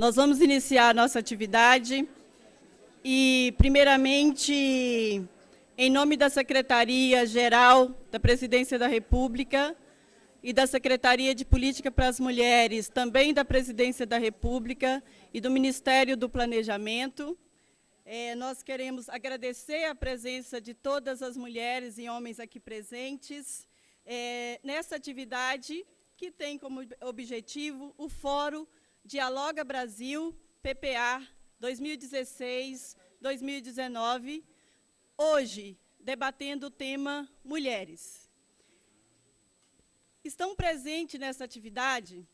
Nós vamos iniciar a nossa atividade e, primeiramente, em nome da Secretaria-Geral da Presidência da República e da Secretaria de Política para as Mulheres, também da Presidência da República e do Ministério do Planejamento, nós queremos agradecer a presença de todas as mulheres e homens aqui presentes nessa atividade que tem como objetivo o Fórum Dialoga Brasil, PPA 2016-2019, hoje debatendo o tema Mulheres. Estão presentes nessa atividade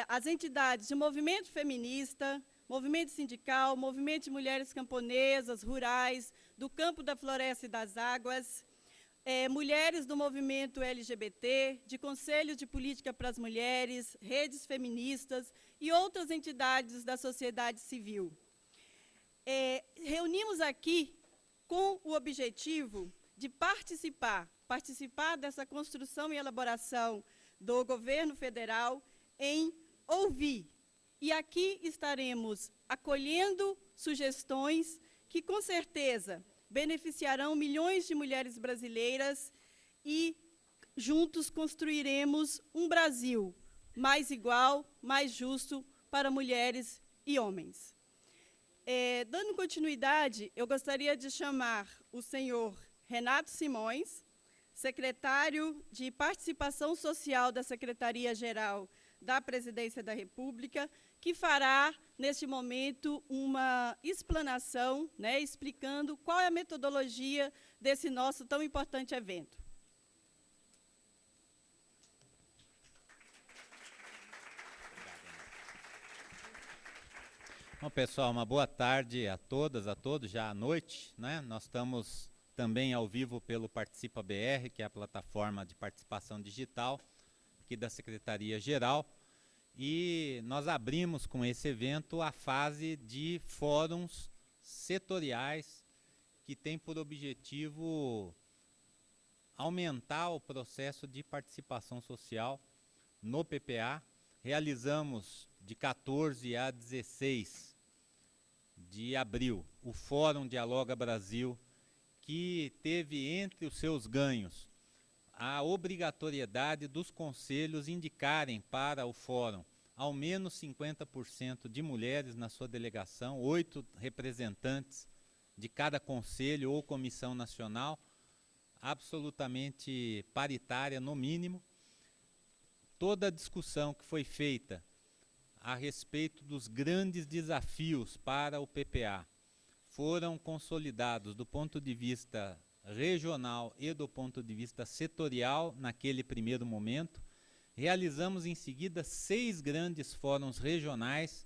as entidades de movimento feminista, movimento sindical, movimento de mulheres camponesas, rurais, do campo da floresta e das águas, mulheres do movimento LGBT, de Conselho de Política para as Mulheres, redes feministas e outras entidades da sociedade civil. Reunimos aqui com o objetivo de participar dessa construção e elaboração do governo federal em ouvir. E aqui estaremos acolhendo sugestões que, com certeza, beneficiarão milhões de mulheres brasileiras e, juntos, construiremos um Brasil mais igual, mais justo para mulheres e homens. Dando continuidade, eu gostaria de chamar o senhor Renato Simões, secretário de Participação Social da Secretaria-Geral da Presidência da República, que fará, neste momento, uma explanação, explicando qual é a metodologia desse nosso tão importante evento. Bom, pessoal, uma boa tarde a todas, a todos, já à noite, né? Nós estamos também ao vivo pelo Participa BR, que é a plataforma de participação digital aqui da Secretaria-Geral, e nós abrimos com esse evento a fase de fóruns setoriais que tem por objetivo aumentar o processo de participação social no PPA. Realizamos de 14 a 16 de abril o Fórum Dialoga Brasil, que teve entre os seus ganhos a obrigatoriedade dos conselhos indicarem para o fórum ao menos 50% de mulheres na sua delegação, 8 representantes de cada conselho ou comissão nacional, absolutamente paritária no mínimo. Toda a discussão que foi feita a respeito dos grandes desafios para o PPA foram consolidados do ponto de vista regional e do ponto de vista setorial naquele primeiro momento. Realizamos em seguida 6 grandes fóruns regionais,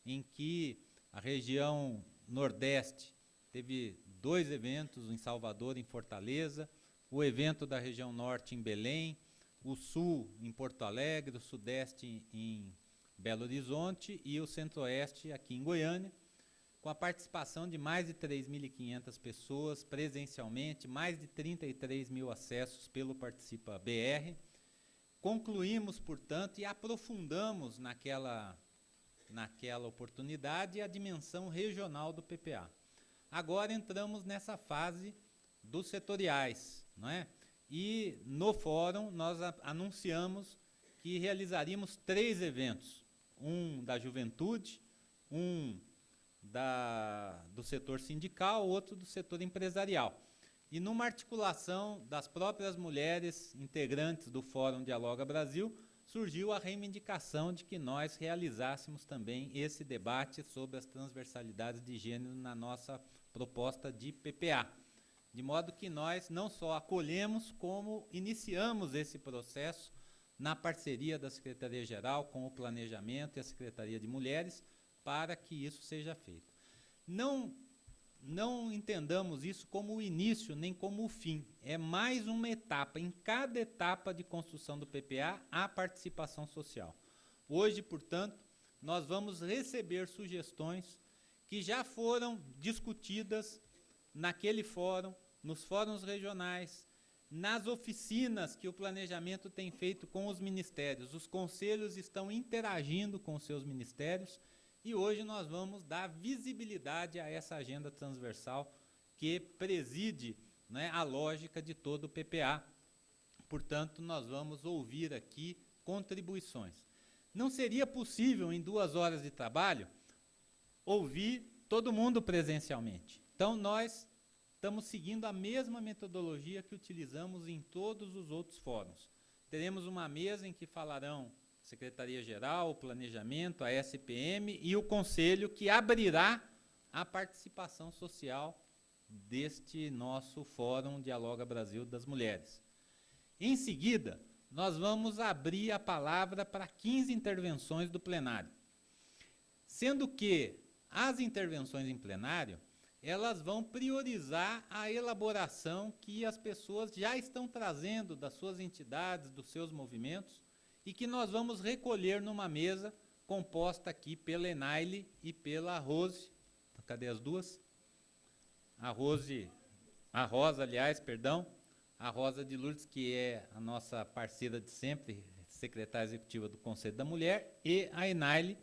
em que a região Nordeste teve 2 eventos, em Salvador e em Fortaleza, o evento da região Norte em Belém, o Sul em Porto Alegre, o Sudeste em Belo Horizonte e o Centro-Oeste aqui em Goiânia, com a participação de mais de 3.500 pessoas presencialmente, mais de 33 mil acessos pelo Participa BR. Concluímos, portanto, e aprofundamos naquela oportunidade a dimensão regional do PPA. Agora entramos nessa fase dos setoriais, não é? E no fórum nós anunciamos que realizaríamos 3 eventos, um da juventude, um do setor sindical, outro do setor empresarial. E numa articulação das próprias mulheres integrantes do Fórum Dialoga Brasil, surgiu a reivindicação de que nós realizássemos também esse debate sobre as transversalidades de gênero na nossa proposta de PPA. De modo que nós não só acolhemos, como iniciamos esse processo na parceria da Secretaria-Geral com o Planejamento e a Secretaria de Mulheres, para que isso seja feito. Não entendamos isso como o início, nem como o fim. É mais uma etapa. Em cada etapa de construção do PPA, há participação social. Hoje, portanto, nós vamos receber sugestões que já foram discutidas naquele fórum, nos fóruns regionais, nas oficinas que o planejamento tem feito com os ministérios. Os conselhos estão interagindo com os seus ministérios E hoje nós vamos dar visibilidade a essa agenda transversal que preside, né, a lógica de todo o PPA. Portanto, nós vamos ouvir aqui contribuições. Não seria possível, em 2 horas de trabalho, ouvir todo mundo presencialmente. Então, nós estamos seguindo a mesma metodologia que utilizamos em todos os outros fóruns. Teremos uma mesa em que falarão Secretaria-Geral, o Planejamento, a SPM e o Conselho, que abrirá a participação social deste nosso Fórum Dialoga Brasil das Mulheres. Em seguida, nós vamos abrir a palavra para 15 intervenções do plenário. Sendo que as intervenções em plenário, elas vão priorizar a elaboração que as pessoas já estão trazendo das suas entidades, dos seus movimentos, e que nós vamos recolher numa mesa composta aqui pela Enaile e pela Rose. Cadê as duas? A Rosa, aliás, perdão, a Rosa de Lourdes, que é a nossa parceira de sempre, secretária executiva do Conselho da Mulher, e a Enaile,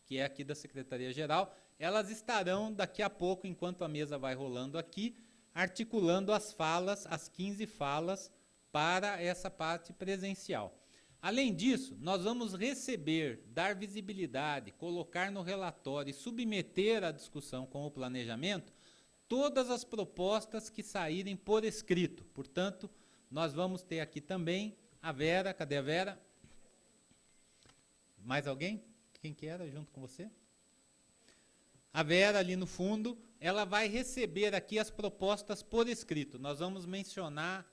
que é aqui da Secretaria-Geral. Elas estarão daqui a pouco, enquanto a mesa vai rolando aqui, articulando as falas, as 15 falas, para essa parte presencial. Além disso, nós vamos receber, dar visibilidade, colocar no relatório e submeter à discussão com o planejamento todas as propostas que saírem por escrito. Portanto, nós vamos ter aqui também a Vera. Cadê a Vera? Mais alguém? Quem que era junto com você? A Vera, ali no fundo, ela vai receber aqui as propostas por escrito. Nós vamos mencionar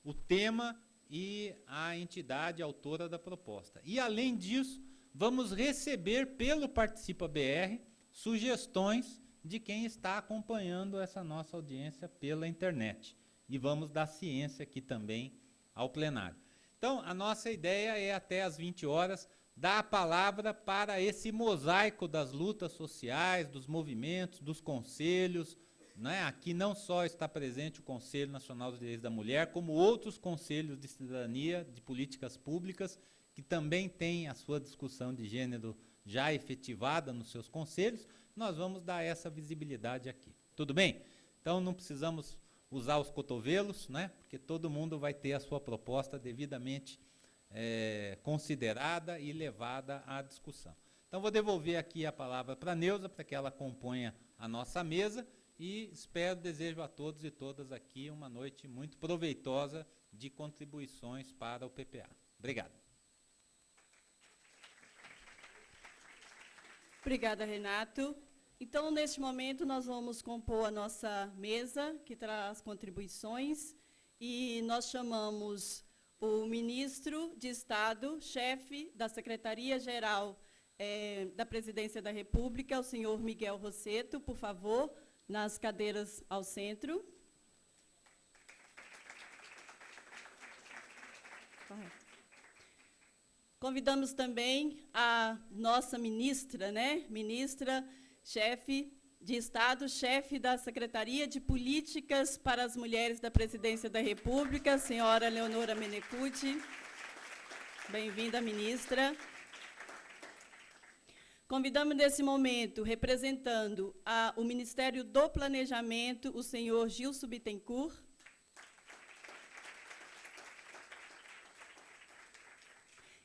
o tema e a entidade autora da proposta. E, além disso, vamos receber pelo Participa BR sugestões de quem está acompanhando essa nossa audiência pela internet. E vamos dar ciência aqui também ao plenário. Então, a nossa ideia é, até às 20 horas, dar a palavra para esse mosaico das lutas sociais, dos movimentos, dos conselhos, né? Aqui não só está presente o Conselho Nacional dos Direitos da Mulher, como outros conselhos de cidadania, de políticas públicas, que também têm a sua discussão de gênero já efetivada nos seus conselhos. Nós vamos dar essa visibilidade aqui. Tudo bem? Então, não precisamos usar os cotovelos, né? Porque todo mundo vai ter a sua proposta devidamente considerada e levada à discussão. Então, vou devolver aqui a palavra para a Neuza, para que ela componha a nossa mesa, e desejo a todos e todas aqui uma noite muito proveitosa de contribuições para o PPA. Obrigado. Obrigada, Renato. Então, neste momento, nós vamos compor a nossa mesa, que traz contribuições, e nós chamamos o ministro de Estado, chefe da Secretaria-Geral da Presidência da República, o senhor Miguel Rosseto, por favor, nas cadeiras ao centro. Correto. Convidamos também a nossa ministra, né? Ministra, chefe de Estado, chefe da Secretaria de Políticas para as Mulheres da Presidência da República, senhora Leonora Menecute. Bem-vinda, ministra. Convidamos, nesse momento, representando o Ministério do Planejamento, o senhor Gilson Bittencourt.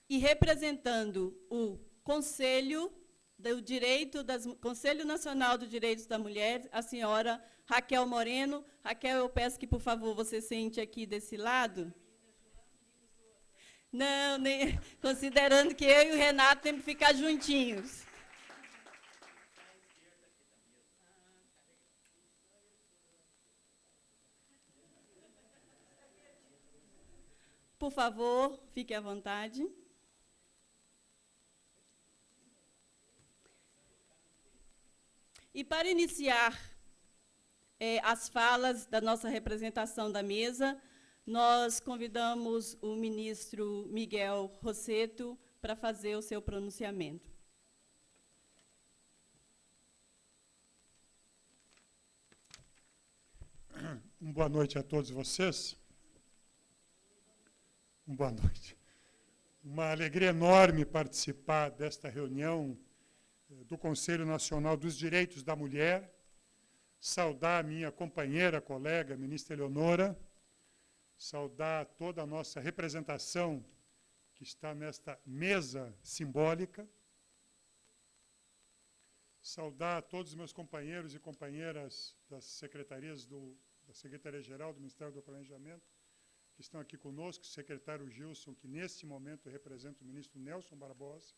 E representando o Conselho Nacional dos Direitos da Mulher, a senhora Raquel Moreno. Raquel, eu peço que, por favor, você sente aqui desse lado. Não, nem, considerando que eu e o Renato temos que ficar juntinhos. Por favor, fique à vontade. E para iniciar as falas da nossa representação da mesa, nós convidamos o ministro Miguel Rosseto para fazer o seu pronunciamento. Boa noite a todos vocês. Boa noite. Uma alegria enorme participar desta reunião do Conselho Nacional dos Direitos da Mulher, saudar a minha companheira, colega, ministra Eleonora, saudar toda a nossa representação que está nesta mesa simbólica, saudar todos os meus companheiros e companheiras das secretarias da Secretaria-Geral do Ministério do Planejamento, que estão aqui conosco, o secretário Gilson, que nesse momento representa o ministro Nelson Barbosa,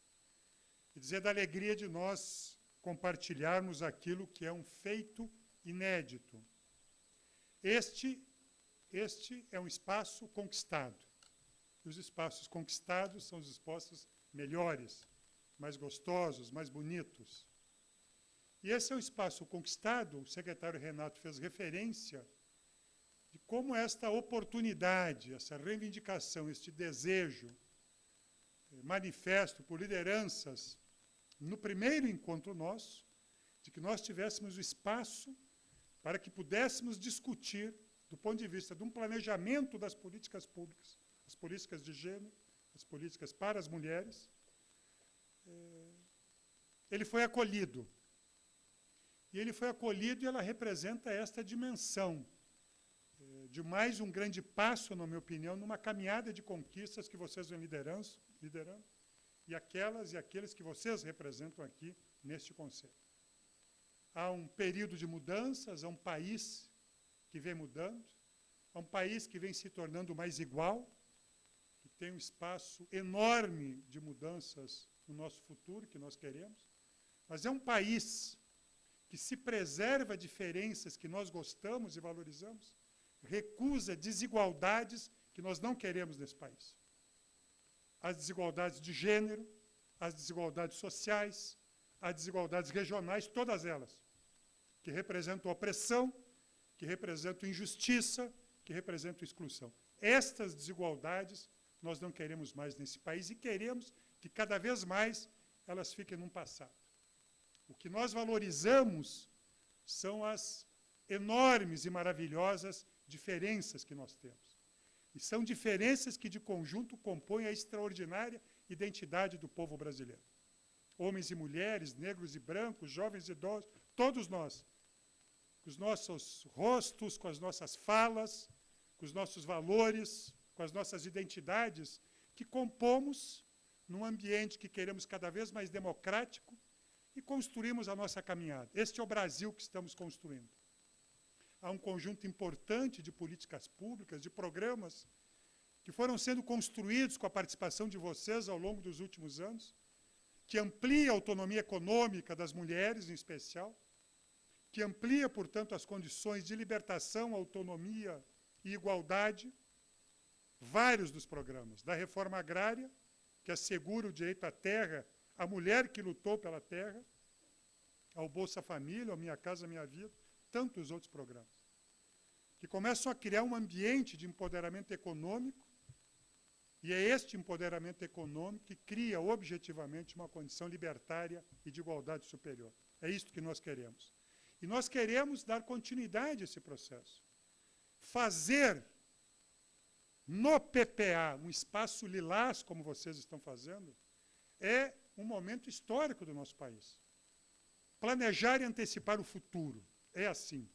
e dizer da alegria de nós compartilharmos aquilo que é um feito inédito. Este é um espaço conquistado. E os espaços conquistados são os espaços melhores, mais gostosos, mais bonitos. E esse é um espaço conquistado, o secretário Renato fez referência de como esta oportunidade, essa reivindicação, este desejo manifesto por lideranças no primeiro encontro nosso, de que nós tivéssemos o espaço para que pudéssemos discutir, do ponto de vista de um planejamento das políticas públicas, as políticas de gênero, as políticas para as mulheres, ele foi acolhido. E ele foi acolhido e ela representa esta dimensão de mais um grande passo, na minha opinião, numa caminhada de conquistas que vocês vêm liderando, e aquelas e aqueles que vocês representam aqui neste Conselho. Há um período de mudanças, há um país que vem mudando, há um país que vem se tornando mais igual, que tem um espaço enorme de mudanças no nosso futuro, que nós queremos, mas é um país que se preserva diferenças que nós gostamos e valorizamos, recusa desigualdades que nós não queremos nesse país. As desigualdades de gênero, as desigualdades sociais, as desigualdades regionais, todas elas, que representam opressão, que representam injustiça, que representam exclusão. Estas desigualdades nós não queremos mais nesse país e queremos que cada vez mais elas fiquem num passado. O que nós valorizamos são as enormes e maravilhosas diferenças que nós temos. E são diferenças que, de conjunto, compõem a extraordinária identidade do povo brasileiro. Homens e mulheres, negros e brancos, jovens e idosos, todos nós, com os nossos rostos, com as nossas falas, com os nossos valores, com as nossas identidades, que compomos num ambiente que queremos cada vez mais democrático e construímos a nossa caminhada. Este é o Brasil que estamos construindo. Há um conjunto importante de políticas públicas, de programas, que foram sendo construídos com a participação de vocês ao longo dos últimos anos, que amplia a autonomia econômica das mulheres, em especial, que amplia, portanto, as condições de libertação, autonomia e igualdade. Vários dos programas, da reforma agrária, que assegura o direito à terra à mulher que lutou pela terra, ao Bolsa Família, ao Minha Casa Minha Vida, tantos outros programas, que começam a criar um ambiente de empoderamento econômico, e é este empoderamento econômico que cria objetivamente uma condição libertária e de igualdade superior. É isto que nós queremos. E nós queremos dar continuidade a esse processo. Fazer no PPA um espaço lilás, como vocês estão fazendo, é um momento histórico do nosso país. Planejar e antecipar o futuro. É assim.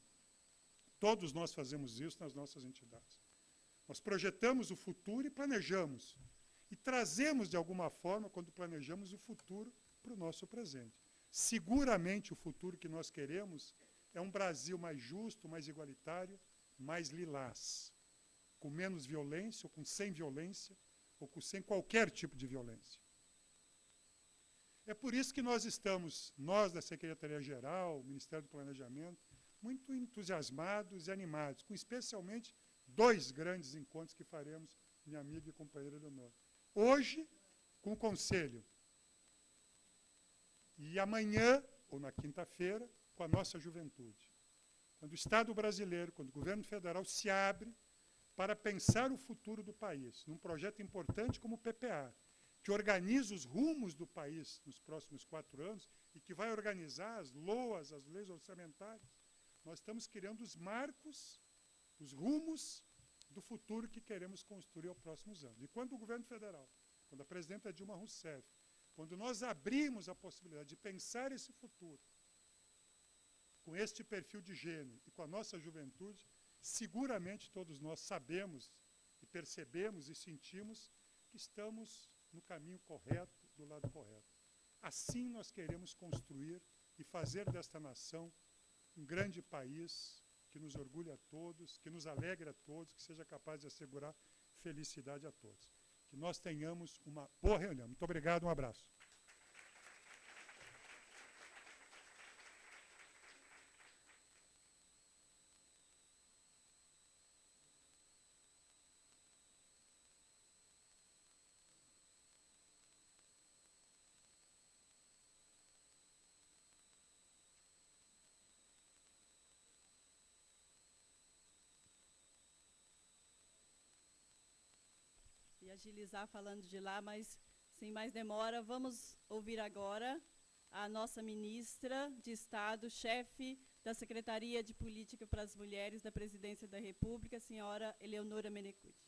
Todos nós fazemos isso nas nossas entidades. Nós projetamos o futuro e planejamos. E trazemos, de alguma forma, quando planejamos o futuro, para o nosso presente. Seguramente, o futuro que nós queremos é um Brasil mais justo, mais igualitário, mais lilás, com menos violência, ou com sem violência, ou com sem qualquer tipo de violência. É por isso que nós estamos, nós da Secretaria-Geral, o Ministério do Planejamento, muito entusiasmados e animados, com especialmente 2 grandes encontros que faremos, minha amiga e companheira Eleonora. Hoje, com o Conselho, e amanhã, ou na quinta-feira, com a nossa juventude. Quando o Estado brasileiro, quando o governo federal se abre para pensar o futuro do país, num projeto importante como o PPA, que organiza os rumos do país nos próximos 4 anos e que vai organizar as LOAs, as leis orçamentárias, nós estamos criando os marcos, os rumos do futuro que queremos construir aos próximos anos. E quando o governo federal, quando a presidenta Dilma Rousseff, quando nós abrimos a possibilidade de pensar esse futuro com este perfil de gênero e com a nossa juventude, seguramente todos nós sabemos e percebemos e sentimos que estamos no caminho correto, do lado correto. Assim nós queremos construir e fazer desta nação um grande país que nos orgulhe a todos, que nos alegre a todos, que seja capaz de assegurar felicidade a todos. Que nós tenhamos uma boa reunião. Muito obrigado, um abraço. E agilizar falando de lá, mas sem mais demora, vamos ouvir agora a nossa ministra de Estado, chefe da Secretaria de Política para as Mulheres da Presidência da República, a senhora Eleonora Menecute.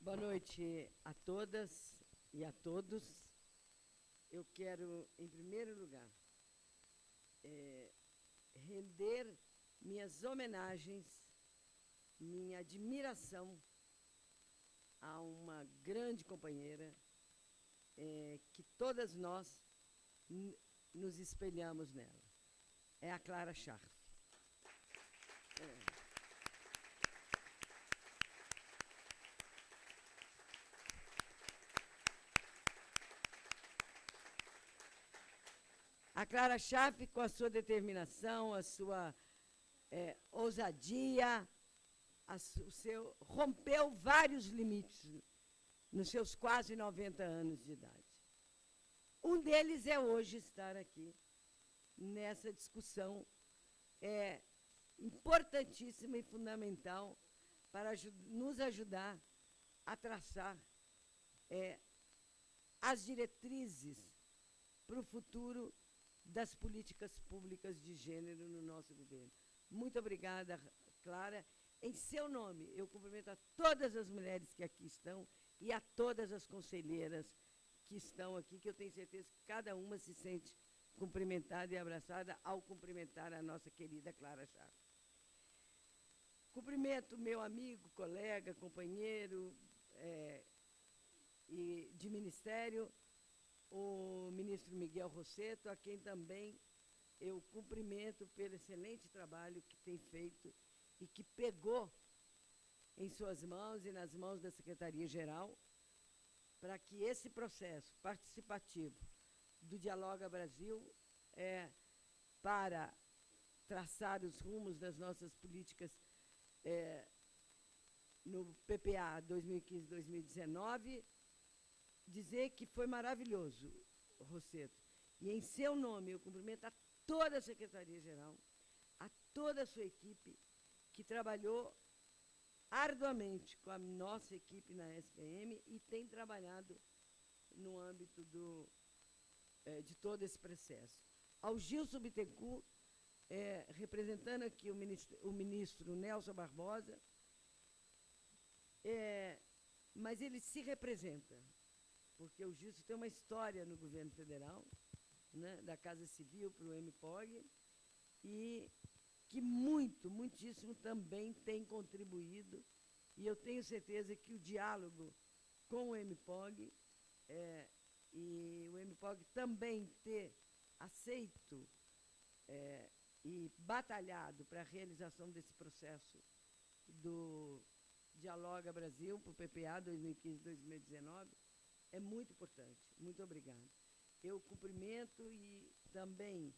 Boa noite a todas e a todos. Eu quero, em primeiro lugar, render minhas homenagens, minha admiração a uma grande companheira que todas nós nos espelhamos nela. É a Clara Scharf. A Clara Scharf, com a sua determinação, a sua ousadia, rompeu vários limites nos seus quase 90 anos de idade. Um deles é hoje estar aqui nessa discussão importantíssima e fundamental para nos ajudar a traçar as diretrizes para o futuro das políticas públicas de gênero no nosso governo. Muito obrigada, Clara. Em seu nome, eu cumprimento a todas as mulheres que aqui estão e a todas as conselheiras que estão aqui, que eu tenho certeza que cada uma se sente cumprimentada e abraçada ao cumprimentar a nossa querida Clara Scharf. Cumprimento meu amigo, colega, companheiro e de ministério, o ministro Miguel Rosseto, a quem também eu cumprimento pelo excelente trabalho que tem feito e que pegou em suas mãos e nas mãos da Secretaria-Geral para que esse processo participativo do Dialoga Brasil para traçar os rumos das nossas políticas no PPA 2015-2019, dizer que foi maravilhoso, Rosseto. E em seu nome eu cumprimento a toda a Secretaria-Geral, a toda a sua equipe, que trabalhou arduamente com a nossa equipe na SPM e tem trabalhado no âmbito de todo esse processo. Ao Gilson Bittencourt, representando aqui o ministro Nelson Barbosa, mas ele se representa, porque o Gilson tem uma história no governo federal, né, da Casa Civil para o MPOG, e que muitíssimo também tem contribuído, e eu tenho certeza que o diálogo com o MPOG, e o MPOG também ter aceito e batalhado para a realização desse processo do Dialoga Brasil, para o PPA 2015-2019, é muito importante. Muito obrigada. Eu cumprimento e também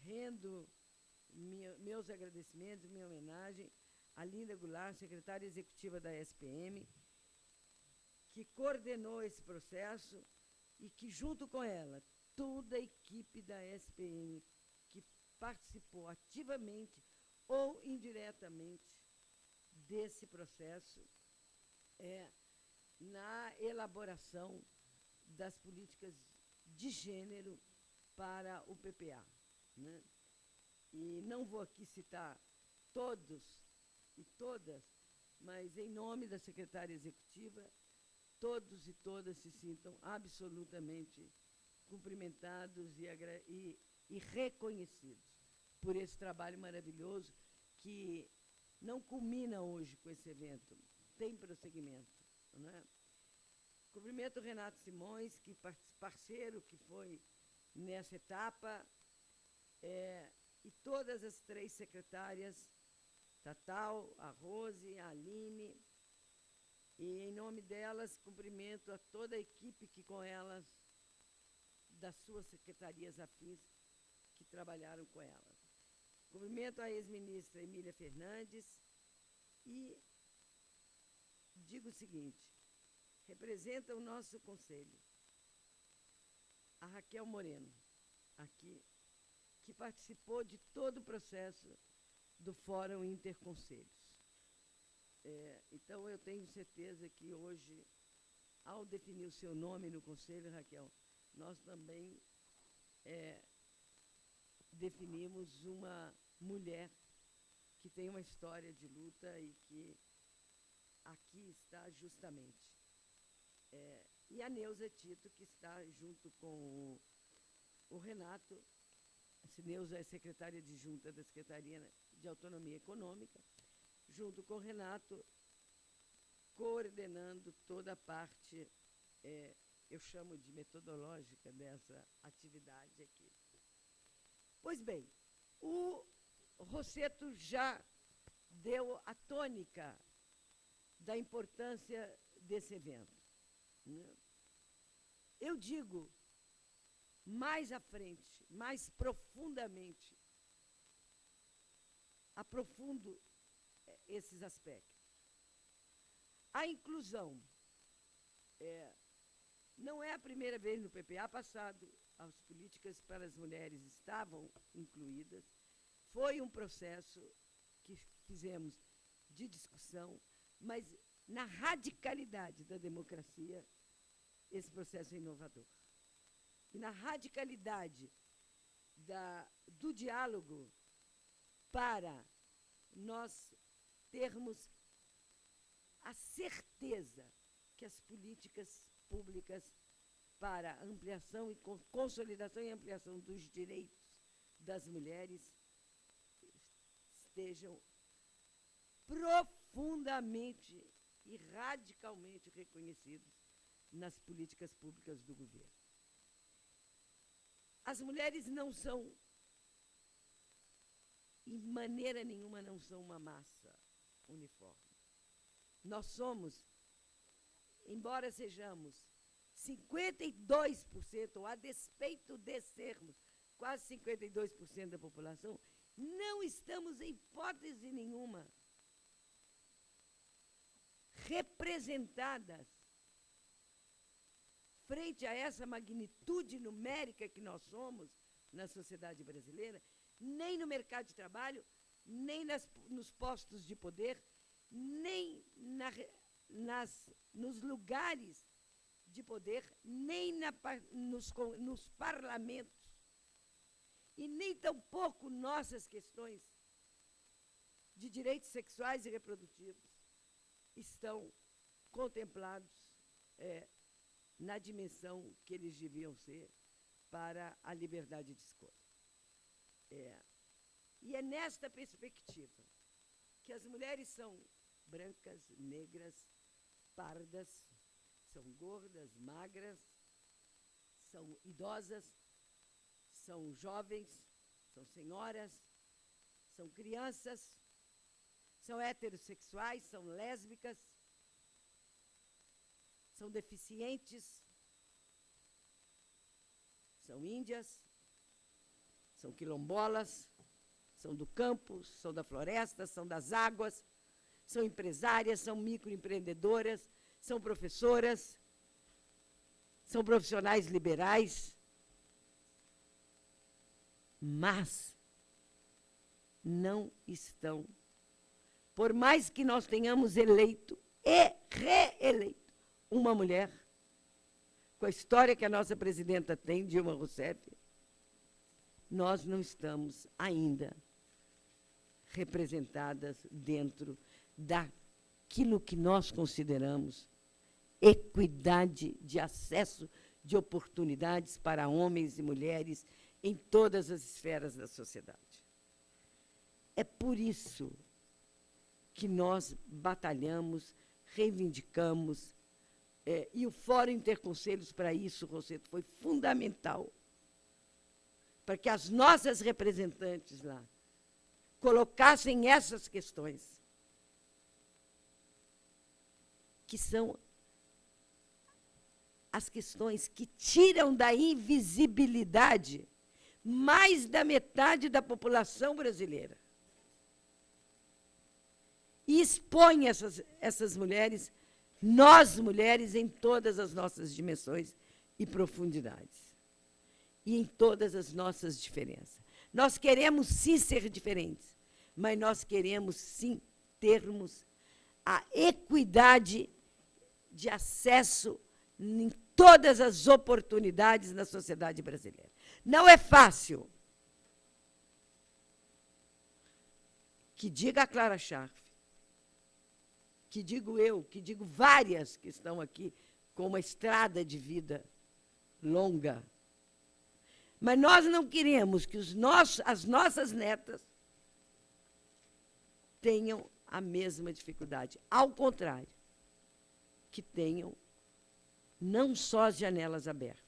rendo meus agradecimentos, minha homenagem à Linda Goulart, secretária executiva da SPM, que coordenou esse processo e que, junto com ela, toda a equipe da SPM que participou ativamente ou indiretamente desse processo na elaboração das políticas de gênero para o PPA, né? E não vou aqui citar todos e todas, mas em nome da secretária executiva, todos e todas se sintam absolutamente cumprimentados e reconhecidos por esse trabalho maravilhoso que não culmina hoje com esse evento, tem prosseguimento, não é? Cumprimento o Renato Simões, que parceiro que foi nessa etapa, e todas as 3 secretárias, Tatal, a Rose, a Aline, e em nome delas cumprimento a toda a equipe que com elas, das suas secretarias afins, que trabalharam com elas. Cumprimento a ex-ministra Emília Fernandes e digo o seguinte, representa o nosso conselho a Raquel Moreno, aqui, que participou de todo o processo do Fórum Interconselhos. Então, eu tenho certeza que hoje, ao definir o seu nome no conselho, Raquel, nós também definimos uma mulher que tem uma história de luta e que aqui está justamente. E a Neuza Tito, que está junto com o Renato. A Neuza é secretária adjunta da Secretaria de Autonomia Econômica, junto com o Renato, coordenando toda a parte, eu chamo de metodológica dessa atividade aqui. Pois bem, o Rosseto já deu a tônica da importância desse evento, né? Eu digo, mais à frente, mais profundamente, aprofundo esses aspectos. A inclusão não é a primeira vez no PPA passado, as políticas para as mulheres estavam incluídas, foi um processo que fizemos de discussão, mas na radicalidade da democracia, esse processo é inovador. E na radicalidade do diálogo para nós termos a certeza que as políticas públicas para ampliação e consolidação e ampliação dos direitos das mulheres estejam profundamente e radicalmente reconhecidos nas políticas públicas do governo. As mulheres não são, em maneira nenhuma, não são uma massa uniforme. Nós somos, embora sejamos 52%, ou a despeito de sermos quase 52% da população, não estamos, em hipótese nenhuma, representadas frente a essa magnitude numérica que nós somos na sociedade brasileira, nem no mercado de trabalho, nem nos postos de poder, nem nos lugares de poder, nem nos parlamentos, e nem tampouco nossas questões de direitos sexuais e reprodutivos estão contemplados na dimensão que eles deviam ser para a liberdade de escolha. E é nesta perspectiva que as mulheres são brancas, negras, pardas, são gordas, magras, são idosas, são jovens, são senhoras, são crianças, são heterossexuais, são lésbicas, são deficientes, são índias, são quilombolas, são do campo, são da floresta, são das águas, são empresárias, são microempreendedoras, são professoras, são profissionais liberais, mas não estão, por mais que nós tenhamos eleito e reeleito uma mulher, com a história que a nossa presidenta tem, Dilma Rousseff, nós não estamos ainda representadas dentro daquilo que nós consideramos equidade de acesso de oportunidades para homens e mulheres em todas as esferas da sociedade. É por isso que nós batalhamos, reivindicamos, e o Fórum Interconselhos, para isso, Rosseto, foi fundamental, para que as nossas representantes lá colocassem essas questões, que são as questões que tiram da invisibilidade mais da metade da população brasileira e expõe essas mulheres, nós mulheres, em todas as nossas dimensões e profundidades, e em todas as nossas diferenças. Nós queremos, sim, ser diferentes, mas nós queremos, sim, termos a equidade de acesso em todas as oportunidades na sociedade brasileira. Não é fácil. Que diga a Clara Scharf, que digo eu, que digo várias que estão aqui com uma estrada de vida longa. Mas nós não queremos que as nossas netas tenham a mesma dificuldade. Ao contrário, que tenham não só as janelas abertas,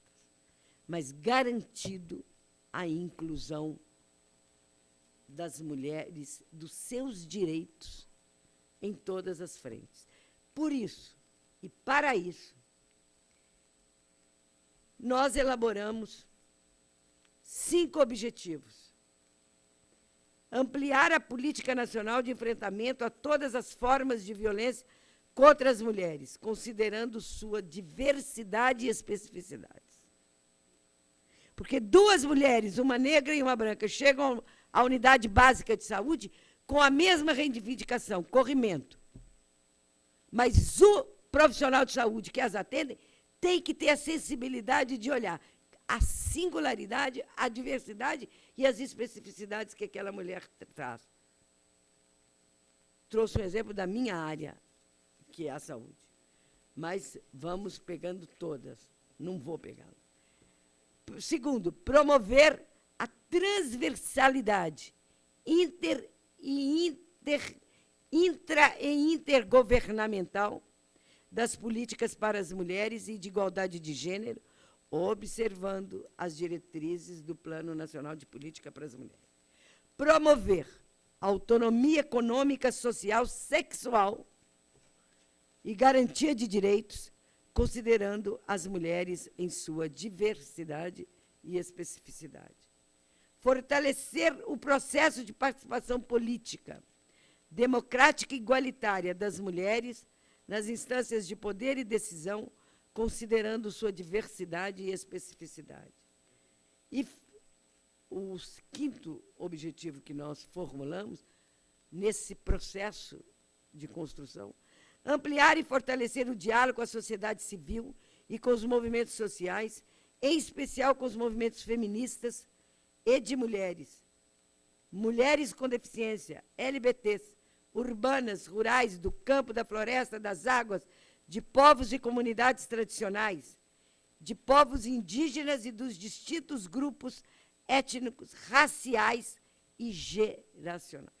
mas garantido a inclusão das mulheres, dos seus direitos em todas as frentes. Por isso, e para isso, nós elaboramos 5 objetivos. Ampliar a política nacional de enfrentamento a todas as formas de violência contra as mulheres, considerando sua diversidade e especificidades. Porque 2 mulheres, uma negra e uma branca, chegam à unidade básica de saúde com a mesma reivindicação, corrimento. Mas o profissional de saúde que as atende tem que ter a sensibilidade de olhar a singularidade, a diversidade e as especificidades que aquela mulher traz. Trouxe um exemplo da minha área, que é a saúde. Mas vamos pegando todas. Não vou pegando. Segundo, promover a transversalidade intra- e intergovernamental das políticas para as mulheres e de igualdade de gênero, observando as diretrizes do Plano Nacional de Política para as Mulheres. Promover a autonomia econômica, social, sexual e garantia de direitos, considerando as mulheres em sua diversidade e especificidade. Fortalecer o processo de participação política, democrática e igualitária das mulheres nas instâncias de poder e decisão, considerando sua diversidade e especificidade. E o 5º objetivo que nós formulamos, nesse processo de construção, ampliar e fortalecer o diálogo com a sociedade civil e com os movimentos sociais, em especial com os movimentos feministas e de mulheres. Mulheres com deficiência, LGBTs, urbanas, rurais, do campo, da floresta, das águas, de povos e comunidades tradicionais, de povos indígenas e dos distintos grupos étnicos, raciais e geracionais.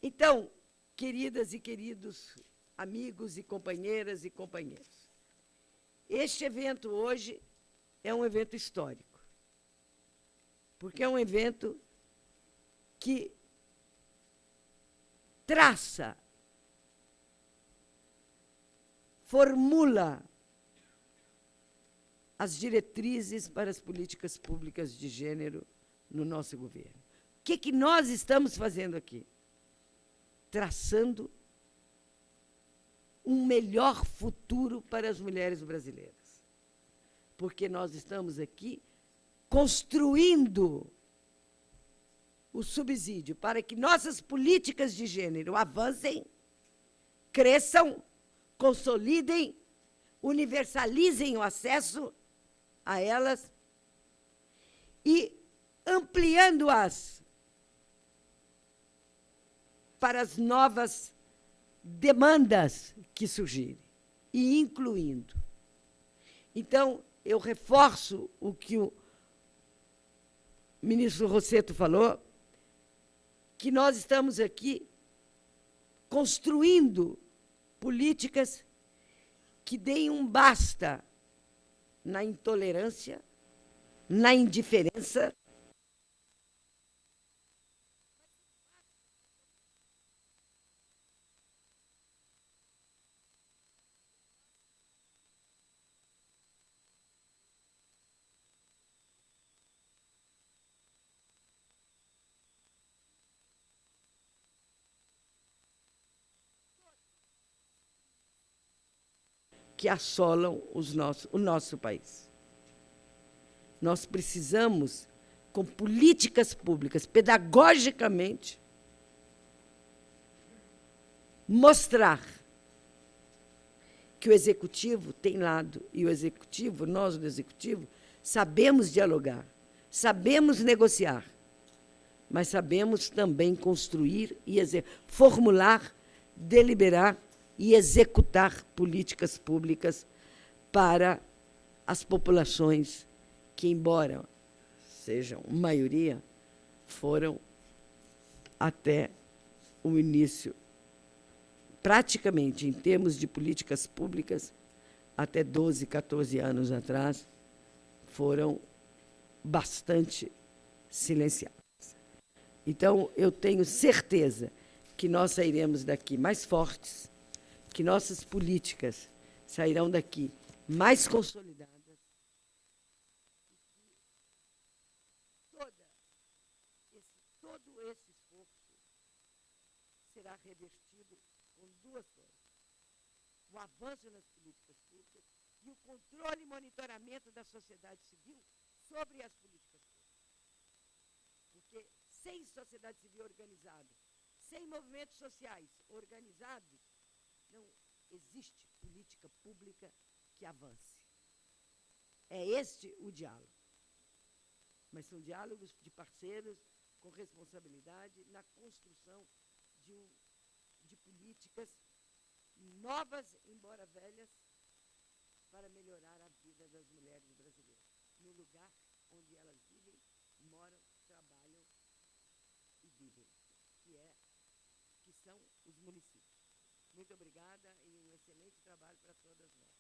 Então, queridas e queridos amigos e companheiras e companheiros, este evento hoje é um evento histórico, porque é um evento que traça, formula as diretrizes para as políticas públicas de gênero no nosso governo. O que nós estamos fazendo aqui? Traçando um melhor futuro para as mulheres brasileiras. Porque nós estamos aqui construindo o subsídio para que nossas políticas de gênero avancem, cresçam, consolidem, universalizem o acesso a elas e ampliando-as para as novas demandas que surgirem, e incluindo. Então, eu reforço o que o ministro Rossetto falou, que nós estamos aqui construindo políticas que deem um basta na intolerância, na indiferença, que assolam o nosso país. Nós precisamos, com políticas públicas, pedagogicamente, mostrar que o Executivo tem lado, e o Executivo, nós do Executivo, sabemos dialogar, sabemos negociar, mas sabemos também construir e formular, deliberar e executar políticas públicas para as populações que, embora sejam maioria, foram até o início, praticamente, em termos de políticas públicas, até 12, 14 anos atrás, foram bastante silenciadas. Então, eu tenho certeza que nós sairemos daqui mais fortes, que nossas políticas sairão daqui mais consolidadas, e que todo esse esforço será revertido com duas coisas: o avanço nas políticas públicas e o controle e monitoramento da sociedade civil sobre as políticas públicas. Porque sem sociedade civil organizada, sem movimentos sociais organizados, não existe política pública que avance. É este o diálogo. Mas são diálogos de parceiros, com responsabilidade, na construção de políticas novas, embora velhas, para melhorar a vida das mulheres brasileiras, no lugar onde elas vivem, moram, trabalham e vivem, que são os municípios. Muito obrigada e um excelente trabalho para todas nós.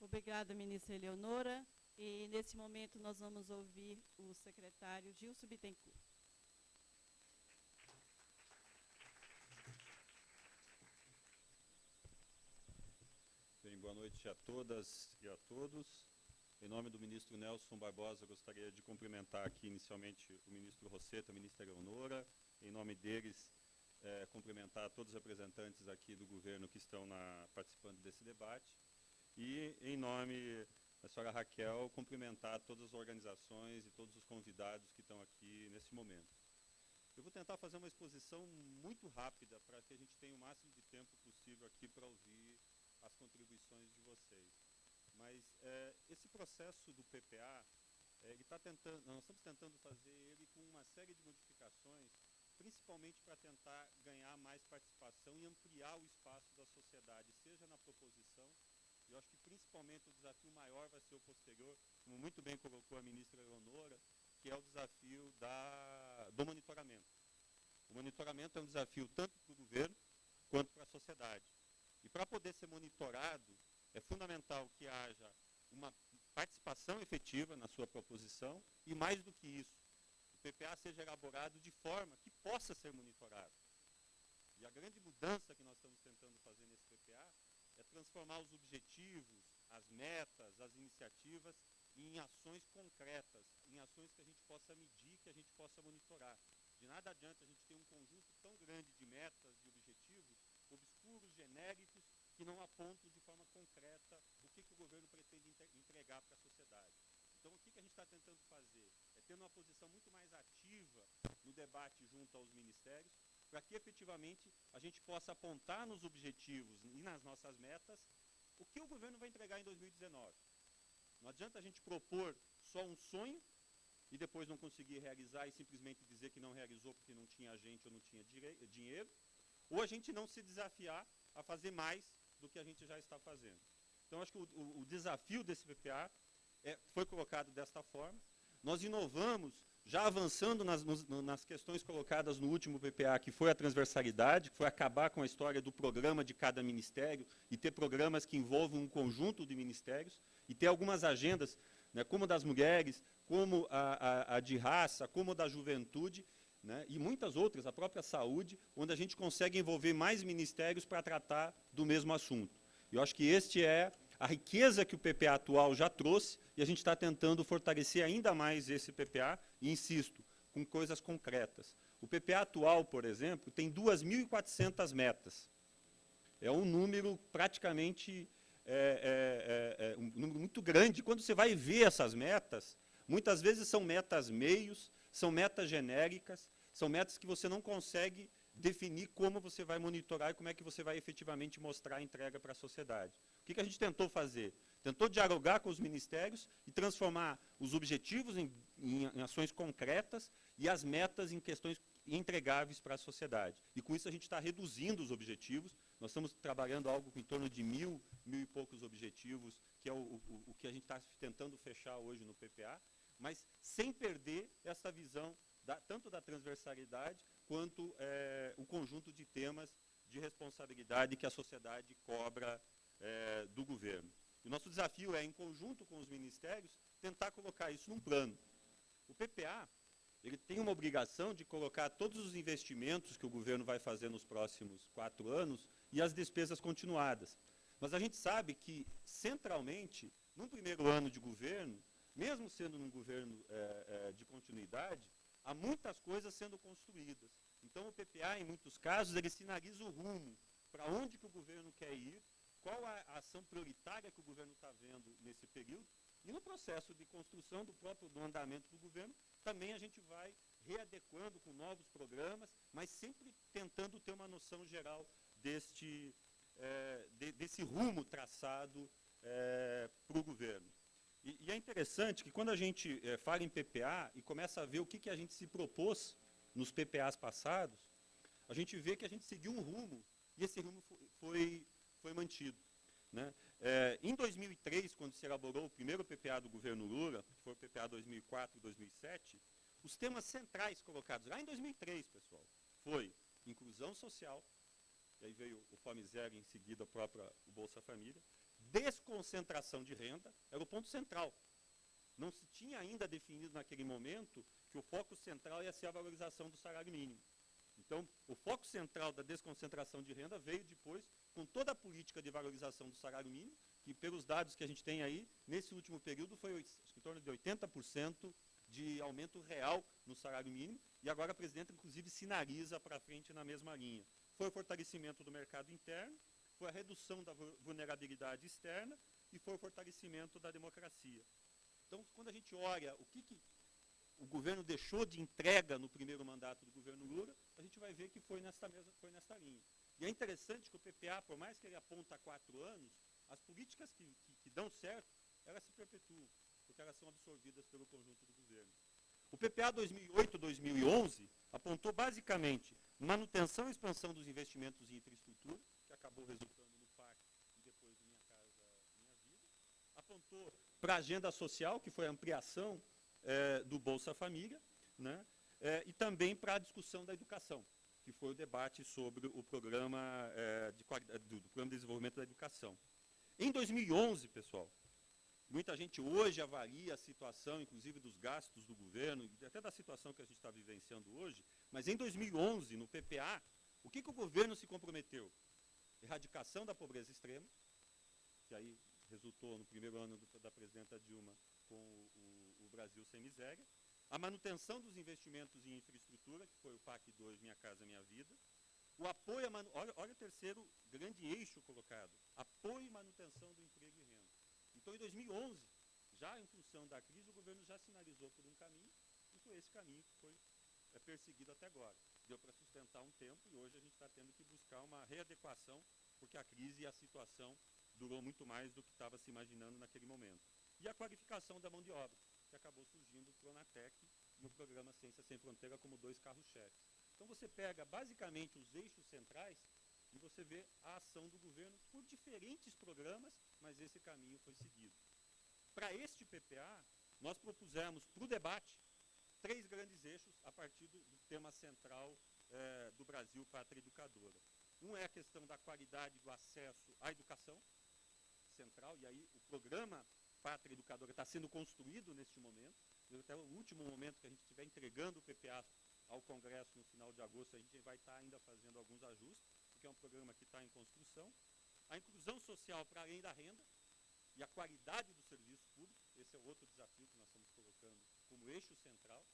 Obrigada, ministra Eleonora. E, nesse momento, nós vamos ouvir o secretário Gilson Bittencourt. Bem, boa noite a todas e a todos. Em nome do ministro Nelson Barbosa, gostaria de cumprimentar aqui inicialmente o ministro Rossetto, a ministra Eleonora. Em nome deles, cumprimentar todos os representantes aqui do governo que estão participando desse debate. E, em nome da senhora Raquel, cumprimentar todas as organizações e todos os convidados que estão aqui nesse momento. Eu vou tentar fazer uma exposição muito rápida para que a gente tenha o máximo de tempo possível aqui para ouvir as contribuições de vocês. Mas esse processo do PPA, nós estamos tentando fazer ele com uma série de modificações, principalmente para tentar ganhar mais participação e ampliar o espaço da sociedade, seja na proposição. Eu acho que principalmente o desafio maior vai ser o posterior, como muito bem colocou a ministra Eleonora, que é o desafio do monitoramento. O monitoramento é um desafio tanto para o governo quanto para a sociedade. E para poder ser monitorado, é fundamental que haja uma participação efetiva na sua proposição e, mais do que isso, o PPA seja elaborado de forma que possa ser monitorado. E a grande mudança que nós estamos tentando fazer nesse PPA é transformar os objetivos, as metas, as iniciativas em ações concretas, em ações que a gente possa medir, que a gente possa monitorar. De nada adianta a gente ter um conjunto tão grande de metas, de objetivos, obscuros, genéricos, que não apontam de forma concreta o que o governo pretende entregar para a sociedade. Então, o que a gente está tentando fazer? É ter uma posição muito mais ativa no debate junto aos ministérios, para que efetivamente a gente possa apontar nos objetivos e nas nossas metas o que o governo vai entregar em 2019. Não adianta a gente propor só um sonho e depois não conseguir realizar e simplesmente dizer que não realizou porque não tinha gente ou não tinha dinheiro, ou a gente não se desafiar a fazer mais do que a gente já está fazendo. Então, acho que o desafio desse PPA foi colocado desta forma. Nós inovamos, já avançando nas questões colocadas no último PPA, que foi a transversalidade, que foi acabar com a história do programa de cada ministério e ter programas que envolvam um conjunto de ministérios e ter algumas agendas, né, como das mulheres, como a de raça, como da juventude, né, e muitas outras, a própria saúde, onde a gente consegue envolver mais ministérios para tratar do mesmo assunto. Eu acho que este é a riqueza que o PPA atual já trouxe, e a gente está tentando fortalecer ainda mais esse PPA, e insisto, com coisas concretas. O PPA atual, por exemplo, tem 2.400 metas. É um número praticamente, um número muito grande. Quando você vai ver essas metas, muitas vezes são metas meios, são metas genéricas, são metas que você não consegue definir como você vai monitorar e como é que você vai efetivamente mostrar a entrega para a sociedade. O que a gente tentou fazer? Tentou dialogar com os ministérios e transformar os objetivos em ações concretas e as metas em questões entregáveis para a sociedade. E com isso a gente está reduzindo os objetivos. Nós estamos trabalhando algo em torno de 1.000 e poucos objetivos, que é o que a gente está tentando fechar hoje no PPA, mas sem perder essa visão tanto da transversalidade quanto o conjunto de temas de responsabilidade que a sociedade cobra do governo. O nosso desafio é, em conjunto com os ministérios, tentar colocar isso num plano. O PPA ele tem uma obrigação de colocar todos os investimentos que o governo vai fazer nos próximos 4 anos e as despesas continuadas. Mas a gente sabe que, centralmente, num primeiro ano de governo, mesmo sendo num governo de continuidade, há muitas coisas sendo construídas. Então, o PPA, em muitos casos, ele sinaliza o rumo, para onde que o governo quer ir, qual a ação prioritária que o governo está vendo nesse período, e no processo de construção do andamento do governo, também a gente vai readequando com novos programas, mas sempre tentando ter uma noção geral desse rumo traçado para o governo. E é interessante que quando a gente fala em PPA e começa a ver o que a gente se propôs nos PPAs passados, a gente vê que a gente seguiu um rumo, e esse rumo foi mantido. Né? Em 2003, quando se elaborou o primeiro PPA do governo Lula, que foi o PPA 2004 e 2007, os temas centrais colocados lá em 2003, pessoal, foi inclusão social, e aí veio o Fome Zero e em seguida o Bolsa Família, desconcentração de renda, era o ponto central. Não se tinha ainda definido naquele momento que o foco central ia ser a valorização do salário mínimo. Então, o foco central da desconcentração de renda veio depois com toda a política de valorização do salário mínimo, que pelos dados que a gente tem aí, nesse último período foi em torno de 80% de aumento real no salário mínimo, e agora a presidenta, inclusive, sinaliza para frente na mesma linha. Foi o fortalecimento do mercado interno, foi a redução da vulnerabilidade externa e foi o fortalecimento da democracia. Então, quando a gente olha o que o governo deixou de entrega no primeiro mandato do governo Lula, a gente vai ver que foi nesta linha. E é interessante que o PPA, por mais que ele aponta 4 anos, as políticas que dão certo, elas se perpetuam, porque elas são absorvidas pelo conjunto do governo. O PPA 2008-2011 apontou basicamente manutenção e expansão dos investimentos em infraestrutura, que acabou resultando no PAC e depois do Minha Casa Minha Vida. Apontou para a agenda social, que foi a ampliação do Bolsa Família, né? E também para a discussão da educação, que foi o debate sobre o programa do Plano de Desenvolvimento da Educação. Em 2011, pessoal, muita gente hoje avalia a situação, inclusive dos gastos do governo, e até da situação que a gente está vivenciando hoje, mas em 2011, no PPA, o que o governo se comprometeu? Erradicação da pobreza extrema, que aí resultou no primeiro ano da presidenta Dilma com o Brasil Sem Miséria, a manutenção dos investimentos em infraestrutura, que foi o PAC 2, Minha Casa Minha Vida, o apoio olha o terceiro grande eixo colocado, apoio e manutenção do emprego e renda. Então, em 2011, já em função da crise, o governo já sinalizou por um caminho, e foi esse caminho que foi perseguido até agora. Deu para sustentar um tempo, e hoje a gente está tendo que buscar uma readequação, porque a crise e a situação durou muito mais do que estava se imaginando naquele momento. E a qualificação da mão de obra, que acabou surgindo o Pronatec e o programa Ciência Sem Fronteira como dois carros-chefes. Então você pega basicamente os eixos centrais e você vê a ação do governo por diferentes programas, mas esse caminho foi seguido. Para este PPA, nós propusemos para o debate 3 grandes eixos a partir do tema central do Brasil, Pátria Educadora. Um é a questão da qualidade do acesso à educação, central, e aí o programa Pátria Educadora está sendo construído neste momento. Até o último momento que a gente estiver entregando o PPA ao Congresso no final de agosto, a gente vai estar ainda fazendo alguns ajustes, porque é um programa que está em construção. A inclusão social para além da renda e a qualidade do serviço público, esse é outro desafio que nós estamos colocando como eixo central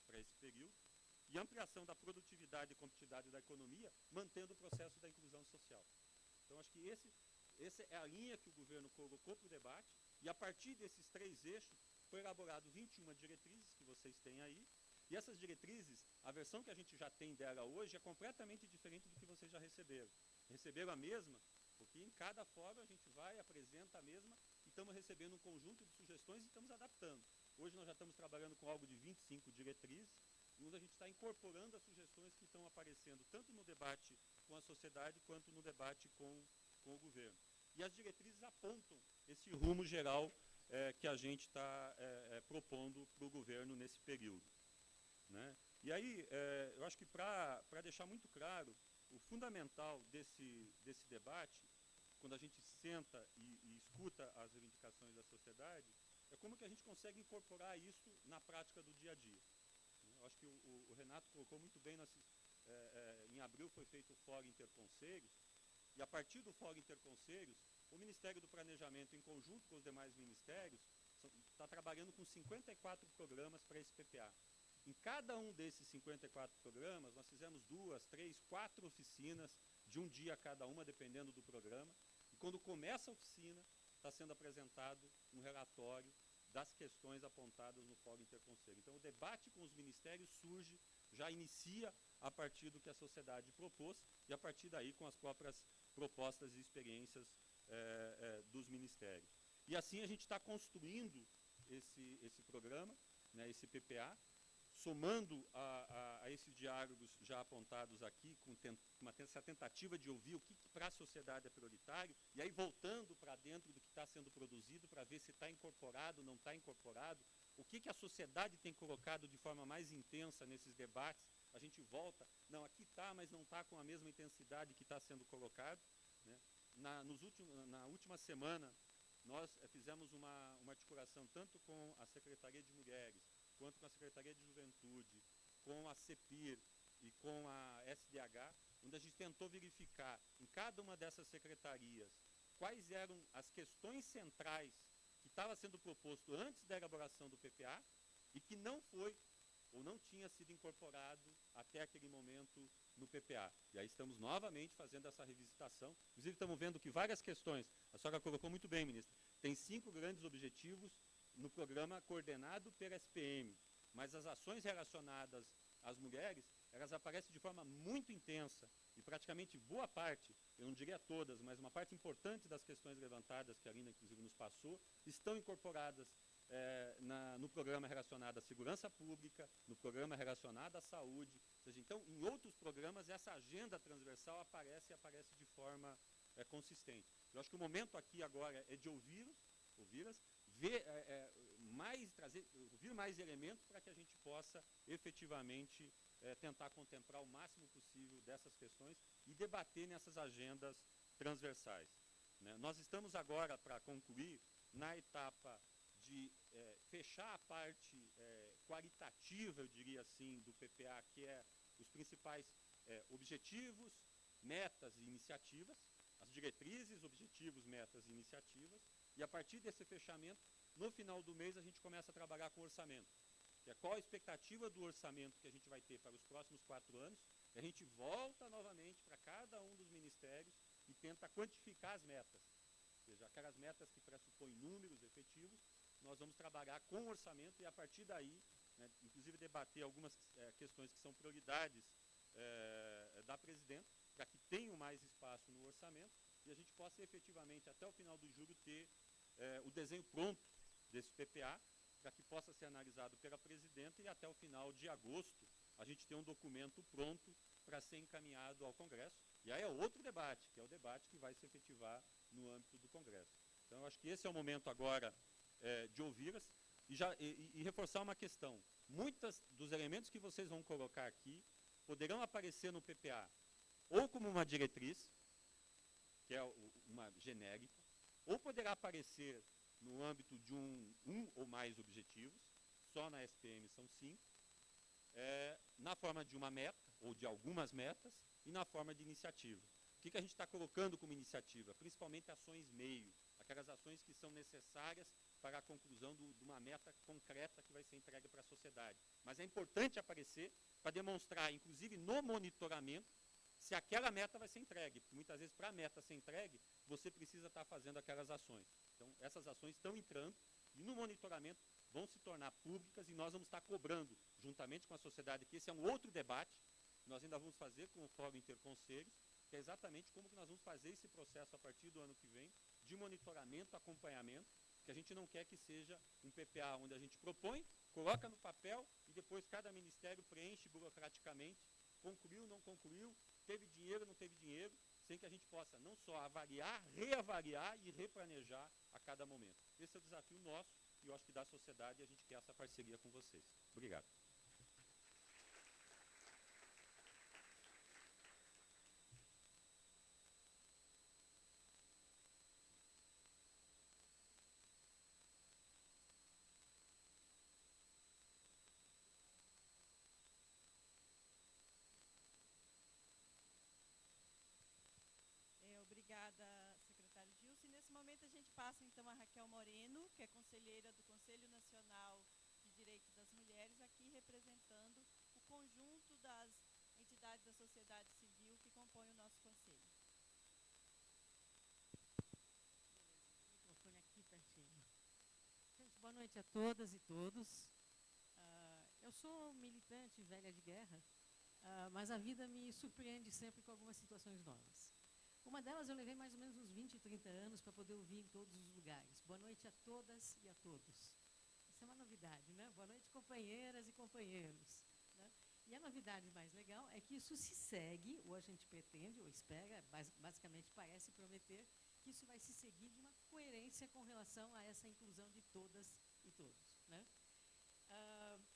para esse período. E ampliação da produtividade e competitividade da economia, mantendo o processo da inclusão social. Então, acho que essa é a linha que o governo colocou para o debate, e a partir desses 3 eixos, foi elaborado 21 diretrizes, que vocês têm aí, e essas diretrizes, a versão que a gente já tem dela hoje é completamente diferente do que vocês já receberam. Receberam a mesma, porque em cada fórum a gente vai, apresenta a mesma, e estamos recebendo um conjunto de sugestões e estamos adaptando. Hoje nós já estamos trabalhando com algo de 25 diretrizes, onde a gente está incorporando as sugestões que estão aparecendo tanto no debate com a sociedade quanto no debate com o governo. E as diretrizes apontam esse rumo geral que a gente está propondo para o governo nesse período. Né? E aí, eu acho que para deixar muito claro, o fundamental desse debate, quando a gente senta e escuta as reivindicações da sociedade, é como que a gente consegue incorporar isso na prática do dia a dia. Eu acho que o Renato colocou muito bem, em abril foi feito o Fórum Interconselhos, e a partir do Fórum Interconselhos, o Ministério do Planejamento, em conjunto com os demais ministérios, está trabalhando com 54 programas para esse PPA. Em cada um desses 54 programas, nós fizemos 2, 3, 4 oficinas, de um dia cada uma, dependendo do programa, e quando começa a oficina, está sendo apresentado um relatório das questões apontadas no Fórum Interconselho. Então, o debate com os ministérios surge, já inicia a partir do que a sociedade propôs e a partir daí com as próprias propostas e experiências dos ministérios. E assim a gente está construindo esse programa, né, esse PPA, somando a esses diálogos já apontados aqui, com essa tentativa de ouvir o que para a sociedade é prioritário, e aí voltando para dentro do que está sendo produzido, para ver se está incorporado, não está incorporado, o que a sociedade tem colocado de forma mais intensa nesses debates, a gente volta, não, aqui está, mas não está com a mesma intensidade que está sendo colocado. Né? Na última semana, nós fizemos uma articulação tanto com a Secretaria de Mulheres, quanto com a Secretaria de Juventude, com a CEPIR e com a SDH, onde a gente tentou verificar em cada uma dessas secretarias quais eram as questões centrais que estava sendo proposto antes da elaboração do PPA e que não foi ou não tinha sido incorporado até aquele momento no PPA. E aí estamos novamente fazendo essa revisitação. Inclusive estamos vendo que várias questões, a senhora colocou muito bem, ministra, tem 5 grandes objetivos no programa coordenado pela SPM, mas as ações relacionadas às mulheres, elas aparecem de forma muito intensa e praticamente boa parte, eu não diria todas, mas uma parte importante das questões levantadas, que a Lina inclusive nos passou, estão incorporadas no programa relacionado à segurança pública, no programa relacionado à saúde. Ou seja, então, em outros programas, essa agenda transversal aparece de forma consistente. Eu acho que o momento aqui agora é de ouvi-las, ver ouvir mais elementos para que a gente possa efetivamente tentar contemplar o máximo possível dessas questões e debater nessas agendas transversais. Né? Nós estamos agora, para concluir, na etapa de fechar a parte qualitativa, eu diria assim, do PPA, que é os principais objetivos, metas e iniciativas, as diretrizes, objetivos, metas e iniciativas, e a partir desse fechamento, no final do mês, a gente começa a trabalhar com orçamento, que é qual a expectativa do orçamento que a gente vai ter para os próximos 4 anos, e a gente volta novamente para cada um dos ministérios e tenta quantificar as metas, ou seja, aquelas metas que pressupõem números efetivos, nós vamos trabalhar com o orçamento e a partir daí, né, inclusive debater algumas questões que são prioridades da presidenta, para que tenham mais espaço no orçamento, e a gente possa efetivamente, até o final do julho, ter o desenho pronto desse PPA, para que possa ser analisado pela presidenta e até o final de agosto a gente ter um documento pronto para ser encaminhado ao Congresso. E aí é outro debate, que é o debate que vai se efetivar no âmbito do Congresso. Então, eu acho que esse é o momento agora de ouvi-las e reforçar uma questão. Muitos dos elementos que vocês vão colocar aqui poderão aparecer no PPA ou como uma diretriz, que é uma genérica, ou poderá aparecer no âmbito de um ou mais objetivos, só na SPM são 5, na forma de uma meta, ou de algumas metas, e na forma de iniciativa. O que a gente está colocando como iniciativa? Principalmente ações meio, aquelas ações que são necessárias para a conclusão de uma meta concreta que vai ser entregue para a sociedade. Mas é importante aparecer para demonstrar, inclusive no monitoramento, se aquela meta vai ser entregue, porque muitas vezes para a meta ser entregue, você precisa estar fazendo aquelas ações. Então, essas ações estão entrando e no monitoramento vão se tornar públicas e nós vamos estar cobrando, juntamente com a sociedade, que esse é um outro debate, que nós ainda vamos fazer com o Fórum Interconselhos, que é exatamente como que nós vamos fazer esse processo a partir do ano que vem, de monitoramento, acompanhamento, que a gente não quer que seja um PPA onde a gente propõe, coloca no papel e depois cada ministério preenche burocraticamente, concluiu, não concluiu, teve dinheiro, não teve dinheiro, sem que a gente possa não só avaliar, reavaliar e replanejar a cada momento. Esse é o desafio nosso e eu acho que da sociedade a gente quer essa parceria com vocês. Obrigado. Obrigada, secretário Gilson. E nesse momento a gente passa então a Raquel Moreno, que é conselheira do Conselho Nacional de Direitos das Mulheres, aqui representando o conjunto das entidades da sociedade civil que compõem o nosso conselho. O microfone aqui pertinho. Gente, boa noite a todas e todos. Eu sou militante velha de guerra, mas a vida me surpreende sempre com algumas situações novas. Uma delas eu levei mais ou menos uns 20, 30 anos para poder ouvir em todos os lugares. Boa noite a todas e a todos. Isso é uma novidade, né? Boa noite, companheiras e companheiros. Né? E a novidade mais legal é que isso se segue, ou a gente pretende, ou espera, basicamente parece prometer, que isso vai se seguir de uma coerência com relação a essa inclusão de todas e todos. Né?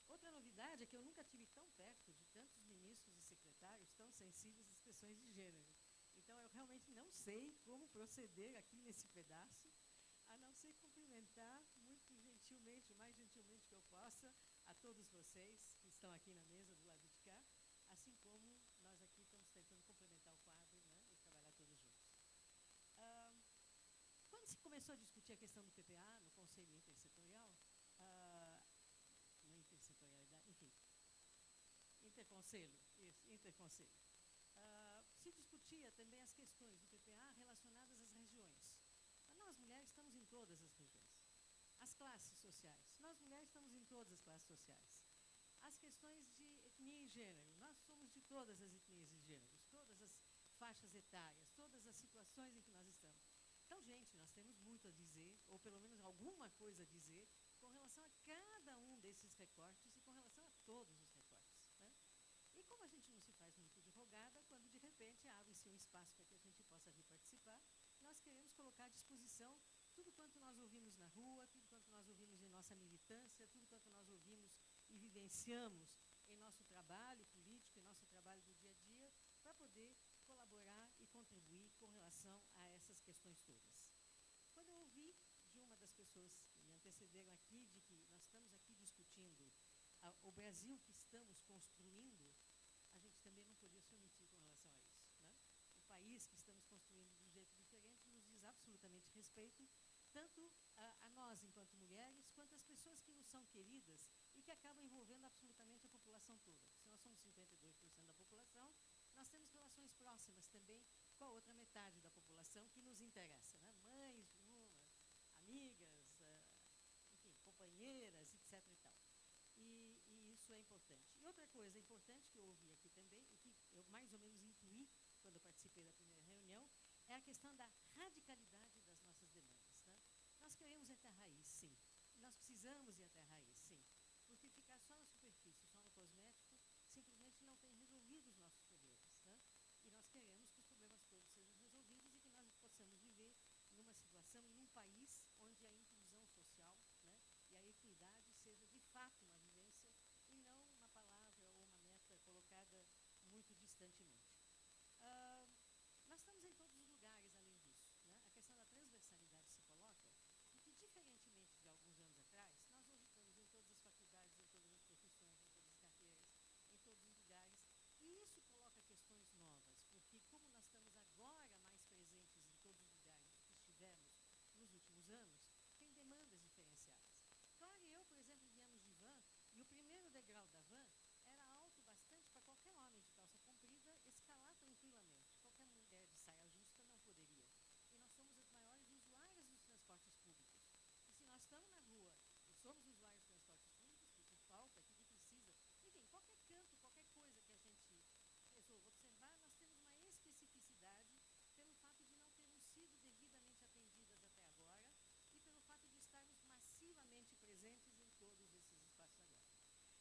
Outra novidade é que eu nunca tive tão perto de tantos ministros e secretários tão sensíveis às questões de gênero. Então, eu realmente não sei como proceder aqui nesse pedaço, a não ser cumprimentar muito gentilmente, o mais gentilmente que eu possa, a todos vocês que estão aqui na mesa do lado de cá, assim como nós aqui estamos tentando complementar o quadro, né, e trabalhar todos juntos. Quando se começou a discutir a questão do PPA no Conselho Intersetorial, interconselho, isso, interconselho, se discutia também as questões do PPA relacionadas às regiões. Nós, mulheres, estamos em todas as regiões. As classes sociais. Nós, mulheres, estamos em todas as classes sociais. As questões de etnia e gênero. Nós somos de todas as etnias e gêneros, todas as faixas etárias, todas as situações em que nós estamos. Então, gente, nós temos muito a dizer, ou pelo menos alguma coisa a dizer, com relação a cada um desses recortes e com relação a todos os recortes. Né? E como a gente não se faz muito de rogada, quando de repente abre-se um espaço para que a gente possa vir participar, nós queremos colocar à disposição tudo quanto nós ouvimos na rua, tudo quanto nós ouvimos em nossa militância, tudo quanto nós ouvimos e vivenciamos em nosso trabalho político, em nosso trabalho do dia a dia, para poder colaborar e contribuir com relação a essas questões todas. Quando eu ouvi de uma das pessoas que me antecederam aqui, de que nós estamos aqui discutindo o Brasil que estamos construindo, a gente também não podia se omitir com relação a isso. Né? O país que estamos construindo de um jeito diferente nos diz absolutamente respeito, tanto a nós enquanto mulheres, quanto as pessoas que nos são queridas e que acabam envolvendo absolutamente a população toda. Se nós somos 52% da população, nós temos relações próximas também com a outra metade da população que nos interessa. Né? Mães de umas, amigas, enfim, companheiras, etc. e tal. E isso é importante. E outra coisa importante que eu ouvi aqui também, e que eu mais ou menos intuí quando eu participei da primeira reunião, é a questão da radicalidade das nossas demandas. Né? Nós queremos ir até a raiz, sim. Nós precisamos ir até a raiz, sim. Porque ficar só na superfície, só no cosmético, simplesmente não tem resolvido os nossos problemas. Né? E nós queremos que os problemas todos sejam resolvidos e que nós possamos viver numa situação e num país onde a inclusão social, né, e a equidade seja de fato uma vivência e não uma palavra ou uma meta colocada muito distantemente. Nós estamos em todos os lugares, além disso. Né? A questão da transversalidade se coloca, porque, diferentemente de alguns anos atrás, nós hoje estamos em todas as faculdades, em todas as profissões, em todas as carreiras, em todos os lugares, e isso coloca questões novas, porque como nós estamos agora mais presentes em todos os lugares que estivemos nos últimos anos, tem demandas diferenciadas. Clara e eu, por exemplo, viemos de van, e o primeiro degrau da van era alto bastante para qualquer homem de calça comprida escalar tranquilamente. Qualquer mulher de saia justa não poderia. E nós somos as maiores usuárias dos transportes públicos. E se nós estamos na rua e somos usuários dos transportes públicos, o que falta, o que precisa, enfim, qualquer canto, qualquer coisa que a gente resolva observar, nós temos uma especificidade pelo fato de não termos sido devidamente atendidas até agora e pelo fato de estarmos massivamente presentes em todos esses espaços agora.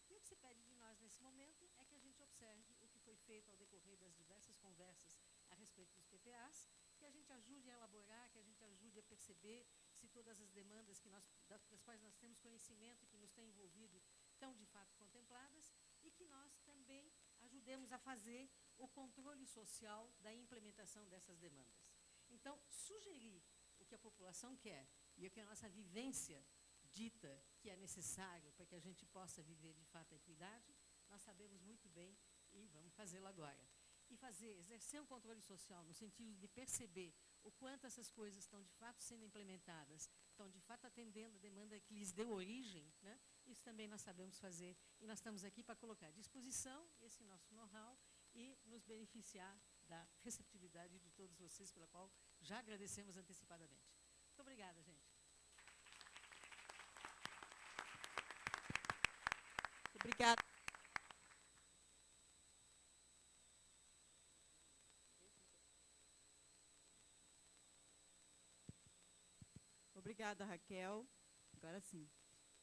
E o que se pede de nós nesse momento é que a gente observe o que foi feito ao decorrer das diversas conversas a respeito dos PPAs, que a gente ajude a elaborar, que a gente ajude a perceber se todas as demandas das quais nós temos conhecimento e que nos têm envolvido estão de fato contempladas e que nós também ajudemos a fazer o controle social da implementação dessas demandas. Então, sugerir o que a população quer e o que a nossa vivência dita que é necessário para que a gente possa viver de fato a equidade, nós sabemos muito bem e vamos fazê-lo agora. E exercer um controle social no sentido de perceber o quanto essas coisas estão de fato sendo implementadas, estão de fato atendendo a demanda que lhes deu origem, né? Isso também nós sabemos fazer e nós estamos aqui para colocar à disposição esse nosso know-how e nos beneficiar da receptividade de todos vocês, pela qual já agradecemos antecipadamente. Muito obrigada, gente. Obrigada. Obrigada, Raquel. Agora sim.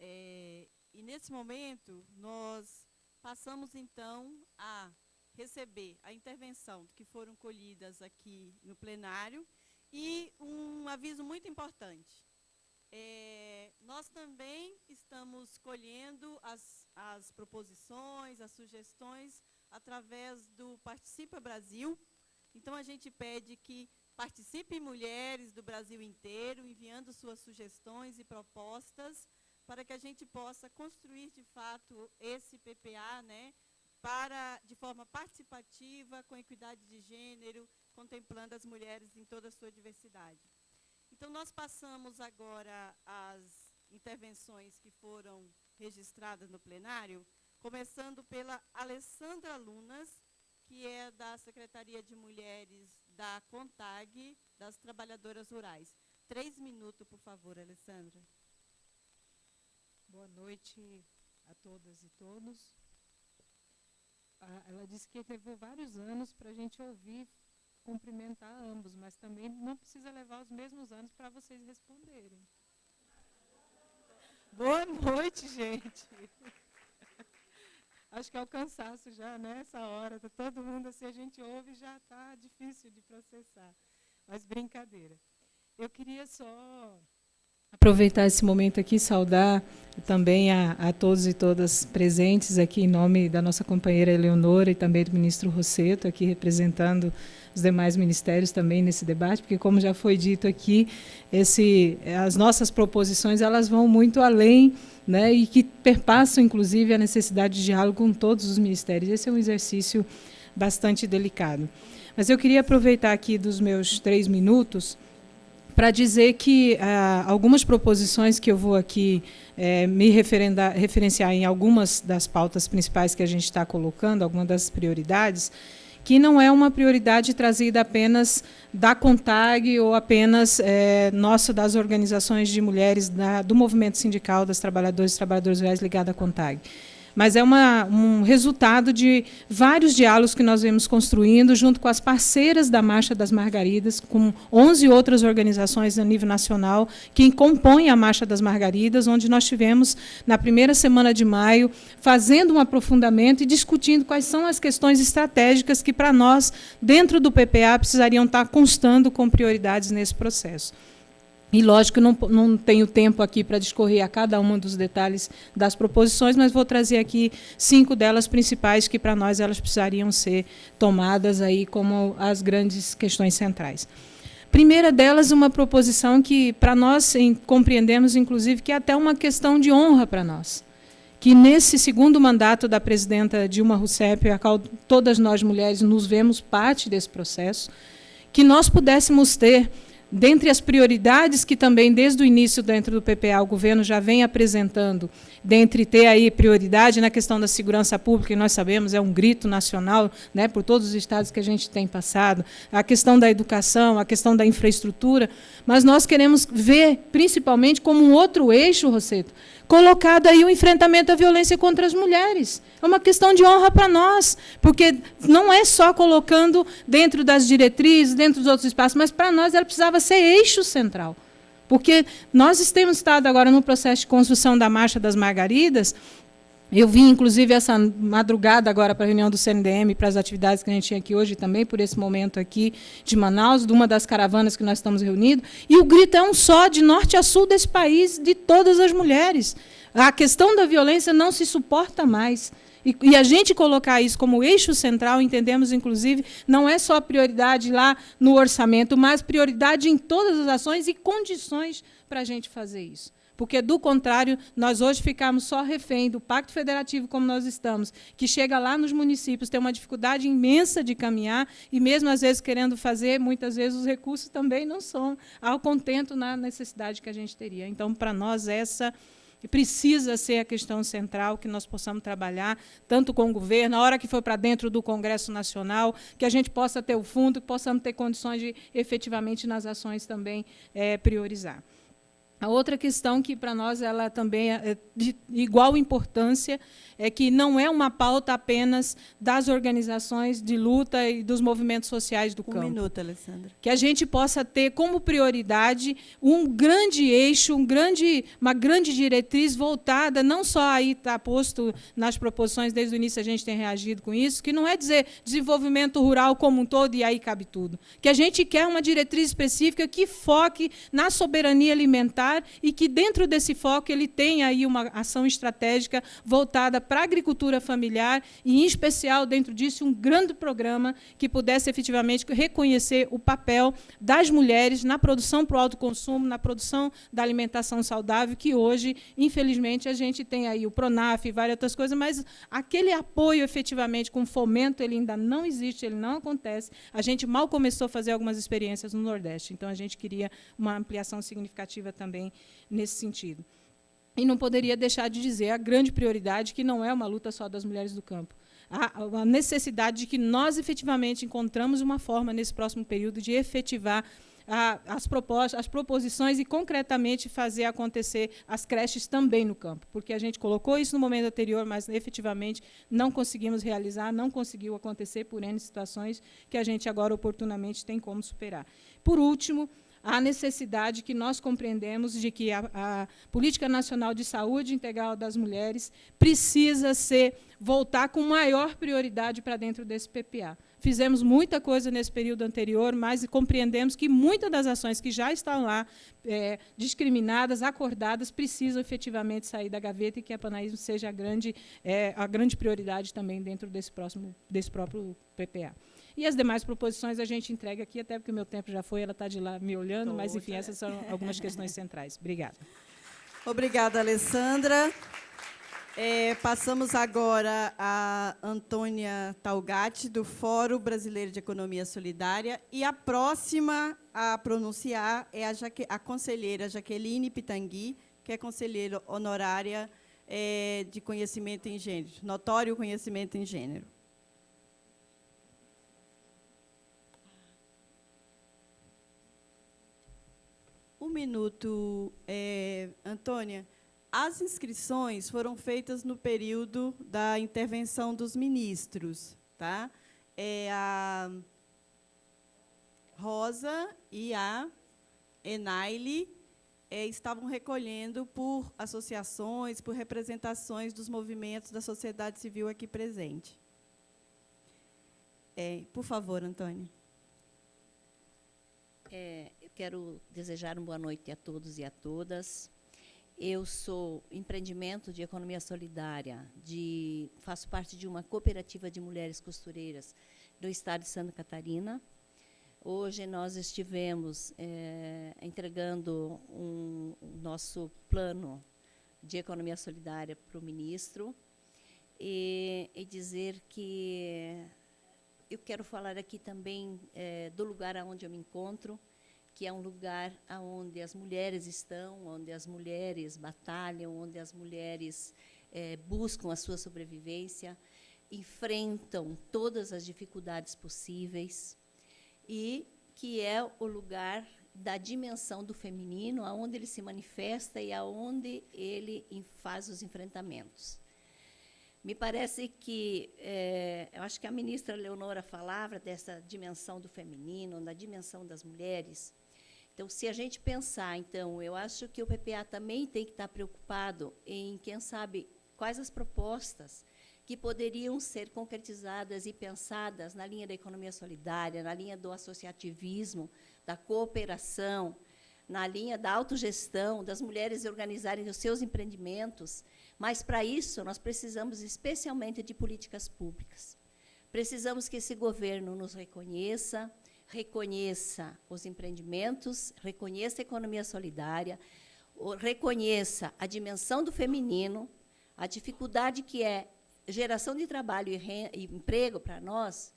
E nesse momento, nós passamos, então, a receber a intervenção que foram colhidas aqui no plenário e um aviso muito importante. Nós também estamos colhendo as proposições, as sugestões, através do Participa Brasil. Então, a gente pede que participem mulheres do Brasil inteiro, enviando suas sugestões e propostas, para que a gente possa construir, de fato, esse PPA, né, de forma participativa, com equidade de gênero, contemplando as mulheres em toda a sua diversidade. Então, nós passamos agora às intervenções que foram registradas no plenário, começando pela Alessandra Lunas, que é da Secretaria de Mulheres da CONTAG, das Trabalhadoras Rurais. 3 minutos, por favor, Alessandra. Boa noite a todas e todos. Ela disse que levou vários anos para a gente ouvir, cumprimentar ambos, mas também não precisa levar os mesmos anos para vocês responderem. Boa noite, gente. Acho que é o cansaço já, né? Essa hora, tá todo mundo assim, a gente ouve e já está difícil de processar. Mas brincadeira. Eu queria só aproveitar esse momento aqui, saudar também a todos e todas presentes aqui em nome da nossa companheira Eleonora e também do ministro Rossetto, aqui representando os demais ministérios também nesse debate, porque, como já foi dito aqui, as nossas proposições elas vão muito além, né, e que perpassam, inclusive, a necessidade de diálogo com todos os ministérios. Esse é um exercício bastante delicado. Mas eu queria aproveitar aqui dos meus 3 minutos para dizer que algumas proposições que eu vou aqui me referenciar em algumas das pautas principais que a gente está colocando, algumas das prioridades, que não é uma prioridade trazida apenas da CONTAG ou apenas nossa das organizações de mulheres do movimento sindical das trabalhadoras e trabalhadores rurais ligada à CONTAG, mas é um resultado de vários diálogos que nós vemos construindo, junto com as parceiras da Marcha das Margaridas, com 11 outras organizações a nível nacional, que compõem a Marcha das Margaridas, onde nós tivemos, na primeira semana de maio, fazendo um aprofundamento e discutindo quais são as questões estratégicas que, para nós, dentro do PPA, precisariam estar constando com prioridades nesse processo. E, lógico, não tenho tempo aqui para discorrer a cada um dos detalhes das proposições, mas vou trazer aqui 5 delas principais que, para nós, elas precisariam ser tomadas aí como as grandes questões centrais. Primeira delas, uma proposição que, para nós, compreendemos, inclusive, que é até uma questão de honra para nós. Que, nesse segundo mandato da presidenta Dilma Rousseff, a qual todas nós, mulheres, nos vemos parte desse processo, que nós pudéssemos ter, dentre as prioridades que também, desde o início, dentro do PPA, o governo já vem apresentando, dentre ter aí prioridade na questão da segurança pública, que nós sabemos é um grito nacional, né, por todos os estados que a gente tem passado, a questão da educação, a questão da infraestrutura, mas nós queremos ver, principalmente, como um outro eixo, Rosseto, colocado aí o enfrentamento à violência contra as mulheres. É uma questão de honra para nós, porque não é só colocando dentro das diretrizes, dentro dos outros espaços, mas, para nós, ela precisava ser eixo central. Porque nós temos estado agora no processo de construção da Marcha das Margaridas. Eu vim, inclusive, essa madrugada agora para a reunião do CNDM, para as atividades que a gente tinha aqui hoje, também por esse momento aqui de Manaus, de uma das caravanas que nós estamos reunidos, e o grito é um só, de norte a sul desse país, de todas as mulheres. A questão da violência não se suporta mais. E a gente colocar isso como eixo central, entendemos, inclusive, não é só prioridade lá no orçamento, mas prioridade em todas as ações e condições para a gente fazer isso. Porque, do contrário, nós hoje ficamos só refém do Pacto Federativo, como nós estamos, que chega lá nos municípios, tem uma dificuldade imensa de caminhar, e mesmo, às vezes, querendo fazer, muitas vezes os recursos também não são ao contento na necessidade que a gente teria. Então, para nós, essa precisa ser a questão central, que nós possamos trabalhar, tanto com o governo, a hora que for para dentro do Congresso Nacional, que a gente possa ter o fundo, que possamos ter condições de, efetivamente, nas ações também priorizar. A outra questão que, para nós, ela também é de igual importância, é que não é uma pauta apenas das organizações de luta e dos movimentos sociais do campo. Um minuto, Alessandra. Que a gente possa ter como prioridade um grande eixo, uma grande diretriz voltada, não só aí está posto nas proposições, desde o início a gente tem reagido com isso, que não é dizer desenvolvimento rural como um todo e aí cabe tudo. Que a gente quer uma diretriz específica que foque na soberania alimentar e que, dentro desse foco, ele tenha aí uma ação estratégica voltada para a agricultura familiar e, em especial, dentro disso, um grande programa que pudesse efetivamente reconhecer o papel das mulheres na produção para o autoconsumo, na produção da alimentação saudável, que hoje, infelizmente, a gente tem aí o PRONAF e várias outras coisas, mas aquele apoio, efetivamente, com fomento, ele ainda não existe, ele não acontece. A gente mal começou a fazer algumas experiências no Nordeste, então a gente queria uma ampliação significativa também nesse sentido. E não poderia deixar de dizer a grande prioridade, que não é uma luta só das mulheres do campo. A necessidade de que nós, efetivamente, encontramos uma forma, nesse próximo período, de efetivar as propostas, as proposições e, concretamente, fazer acontecer as creches também no campo. Porque a gente colocou isso no momento anterior, mas, efetivamente, não conseguimos realizar, não conseguiu acontecer por N situações que a gente agora, oportunamente, tem como superar. Por último, a necessidade que nós compreendemos de que a Política Nacional de Saúde Integral das Mulheres precisa voltar com maior prioridade para dentro desse PPA. Fizemos muita coisa nesse período anterior, mas compreendemos que muitas das ações que já estão lá, discriminadas, acordadas, precisam efetivamente sair da gaveta e que a Panaísmo seja a grande prioridade também dentro desse próprio PPA. E as demais proposições a gente entrega aqui, até porque o meu tempo já foi, ela está de lá me olhando, mas, enfim, essas são algumas questões centrais. Obrigada. Obrigada, Alessandra. Passamos agora a Antônia Talgatti, do Fórum Brasileiro de Economia Solidária, e a próxima a pronunciar é a conselheira Jaqueline Pitangui, que é conselheira honorária de conhecimento em gênero, notório conhecimento em gênero. Um minuto, Antônia. As inscrições foram feitas no período da intervenção dos ministros, tá? A Rosa e a Enaile estavam recolhendo por associações, por representações dos movimentos da sociedade civil aqui presente. Por favor, Antônia. Eu quero desejar uma boa noite a todos e a todas. Eu sou empreendimento de economia solidária, faço parte de uma cooperativa de mulheres costureiras do estado de Santa Catarina. Hoje nós estivemos entregando o nosso plano de economia solidária para o ministro e dizer que eu quero falar aqui também do lugar onde eu me encontro, que é um lugar onde as mulheres estão, onde as mulheres batalham, onde as mulheres buscam a sua sobrevivência, enfrentam todas as dificuldades possíveis, e que é o lugar da dimensão do feminino, aonde ele se manifesta e aonde ele faz os enfrentamentos. Me parece que, eu acho que a ministra Leonora falava dessa dimensão do feminino, da dimensão das mulheres. Então, se a gente pensar, então, eu acho que o PPA também tem que estar preocupado em, quem sabe, quais as propostas que poderiam ser concretizadas e pensadas na linha da economia solidária, na linha do associativismo, da cooperação, na linha da autogestão, das mulheres organizarem os seus empreendimentos. Mas, para isso, nós precisamos especialmente de políticas públicas. Precisamos que esse governo nos reconheça os empreendimentos, reconheça a economia solidária, reconheça a dimensão do feminino, a dificuldade que é geração de trabalho e emprego para nós,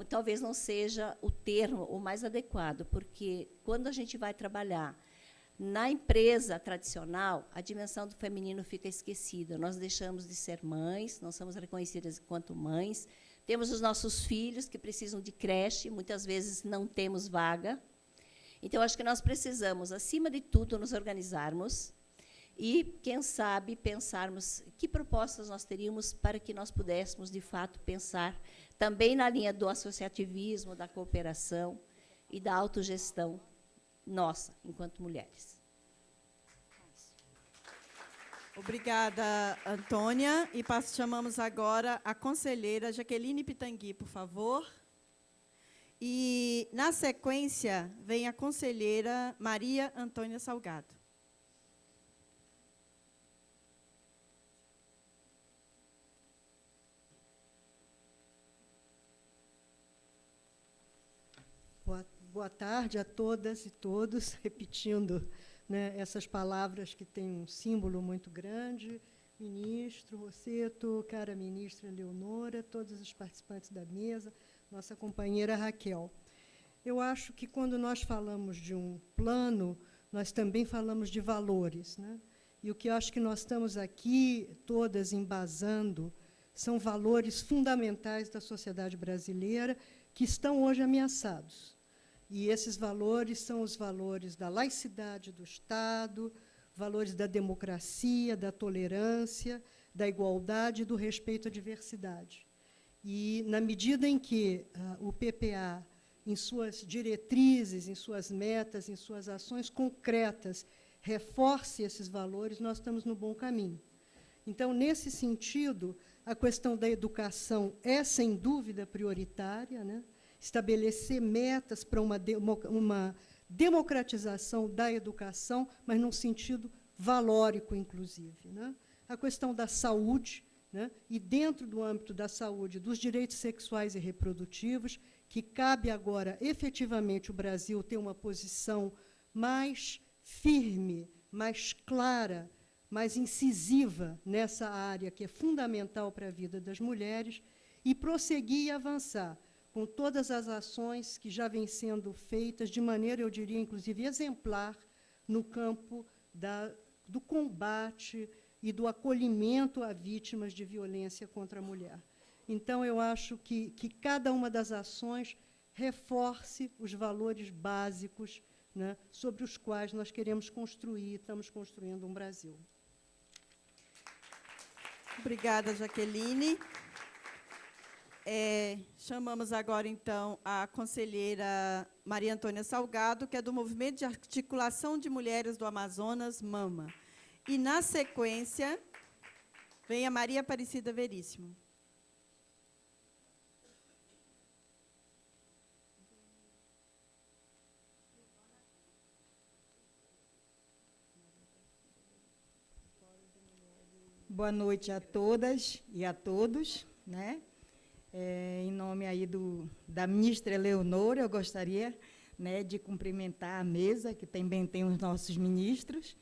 talvez não seja o termo o mais adequado, porque, quando a gente vai trabalhar na empresa tradicional, a dimensão do feminino fica esquecida. Nós deixamos de ser mães, não somos reconhecidas enquanto mães, temos os nossos filhos que precisam de creche, muitas vezes não temos vaga. Então, acho que nós precisamos, acima de tudo, nos organizarmos e, quem sabe, pensarmos que propostas nós teríamos para que nós pudéssemos, de fato, pensar também na linha do associativismo, da cooperação e da autogestão nossa, enquanto mulheres. Obrigada, Antônia. E chamamos agora a conselheira Jaqueline Pitangui, por favor. E, na sequência, vem a conselheira Maria Antônia Salgado. Boa tarde a todas e todos, repetindo, né, essas palavras que têm um símbolo muito grande. Ministro Rosseto, cara ministra Leonora, todos os participantes da mesa, nossa companheira Raquel. Eu acho que, quando nós falamos de um plano, nós também falamos de valores, né? E o que eu acho que nós estamos aqui todas embasando são valores fundamentais da sociedade brasileira que estão hoje ameaçados. E esses valores são os valores da laicidade do Estado, valores da democracia, da tolerância, da igualdade e do respeito à diversidade. E, na medida em que o PPA, em suas diretrizes, em suas metas, em suas ações concretas, reforce esses valores, nós estamos no bom caminho. Então, nesse sentido, a questão da educação é, sem dúvida, prioritária, né? Estabelecer metas para uma democratização da educação, mas num sentido valórico, inclusive, né? A questão da saúde, né? E, dentro do âmbito da saúde, dos direitos sexuais e reprodutivos, que cabe agora, efetivamente, o Brasil ter uma posição mais firme, mais clara, mais incisiva nessa área, que é fundamental para a vida das mulheres, e prosseguir e avançar com todas as ações que já vêm sendo feitas, de maneira, eu diria, inclusive, exemplar, no campo do combate e do acolhimento a vítimas de violência contra a mulher. Então, eu acho que cada uma das ações reforce os valores básicos, né, sobre os quais nós queremos construir, estamos construindo um Brasil. Obrigada, Jaqueline. Chamamos agora, então, a conselheira Maria Antônia Salgado, que é do Movimento de Articulação de Mulheres do Amazonas, MAMA. E, na sequência, vem a Maria Aparecida Veríssimo. Boa noite a todas e a todos, né? Em nome aí da ministra Eleonora, eu gostaria, né, de cumprimentar a mesa, que também tem os nossos ministros,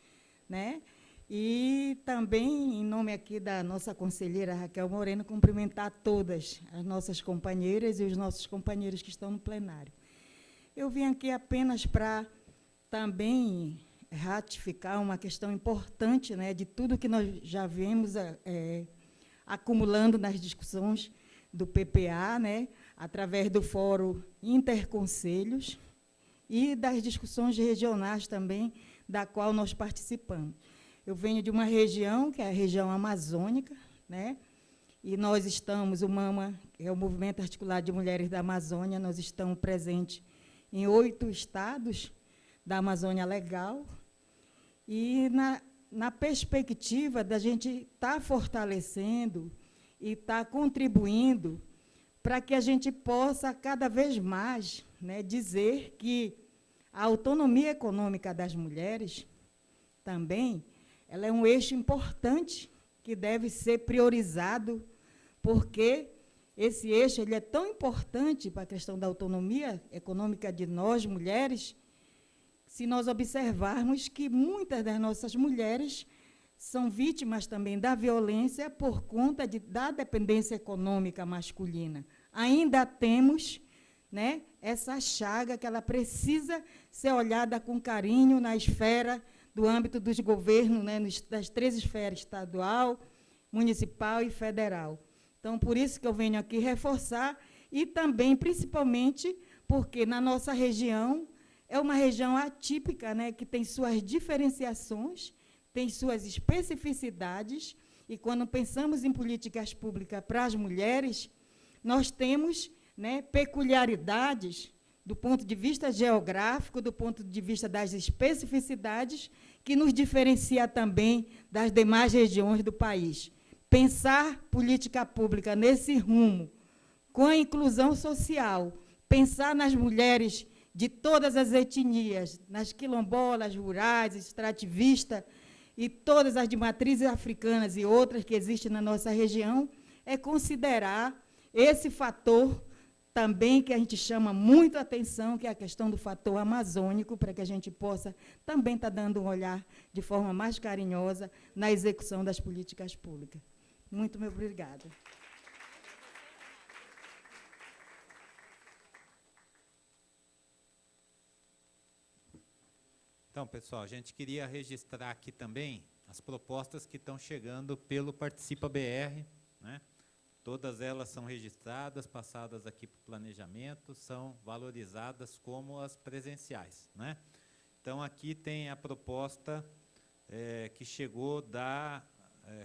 né? E também, em nome aqui da nossa conselheira Raquel Moreno, cumprimentar todas as nossas companheiras e os nossos companheiros que estão no plenário. Eu vim aqui apenas para também ratificar uma questão importante, né, de tudo que nós já vemos acumulando nas discussões do PPA, né, através do Fórum Interconselhos e das discussões regionais também, da qual nós participamos. Eu venho de uma região, que é a região amazônica, né, e nós estamos, o MAMA, que é o Movimento Articulado de Mulheres da Amazônia, nós estamos presentes em 8 estados da Amazônia Legal, e na perspectiva da gente estar fortalecendo e estar contribuindo para que a gente possa, cada vez mais, né, dizer que a autonomia econômica das mulheres também ela é um eixo importante que deve ser priorizado, porque esse eixo ele é tão importante para a questão da autonomia econômica de nós, mulheres, se nós observarmos que muitas das nossas mulheres são vítimas também da violência por conta da dependência econômica masculina. Ainda temos, né, essa chaga que ela precisa ser olhada com carinho na esfera do âmbito dos governos, né, das 3 esferas, estadual, municipal e federal. Então, por isso que eu venho aqui reforçar, e também, principalmente, porque na nossa região, é uma região atípica, né, que tem suas diferenciações, tem suas especificidades, e quando pensamos em políticas públicas para as mulheres, nós temos, né, peculiaridades do ponto de vista geográfico, do ponto de vista das especificidades, que nos diferencia também das demais regiões do país. Pensar política pública nesse rumo, com a inclusão social, pensar nas mulheres de todas as etnias, nas quilombolas, rurais, extrativistas, e todas as de matrizes africanas e outras que existem na nossa região, é considerar esse fator também que a gente chama muito a atenção, que é a questão do fator amazônico, para que a gente possa também estar dando um olhar de forma mais carinhosa na execução das políticas públicas. Muito obrigada. Então, pessoal, a gente queria registrar aqui também as propostas que estão chegando pelo Participa BR, né? Todas elas são registradas, passadas aqui para o planejamento, são valorizadas como as presenciais, né? Então, aqui tem a proposta que chegou da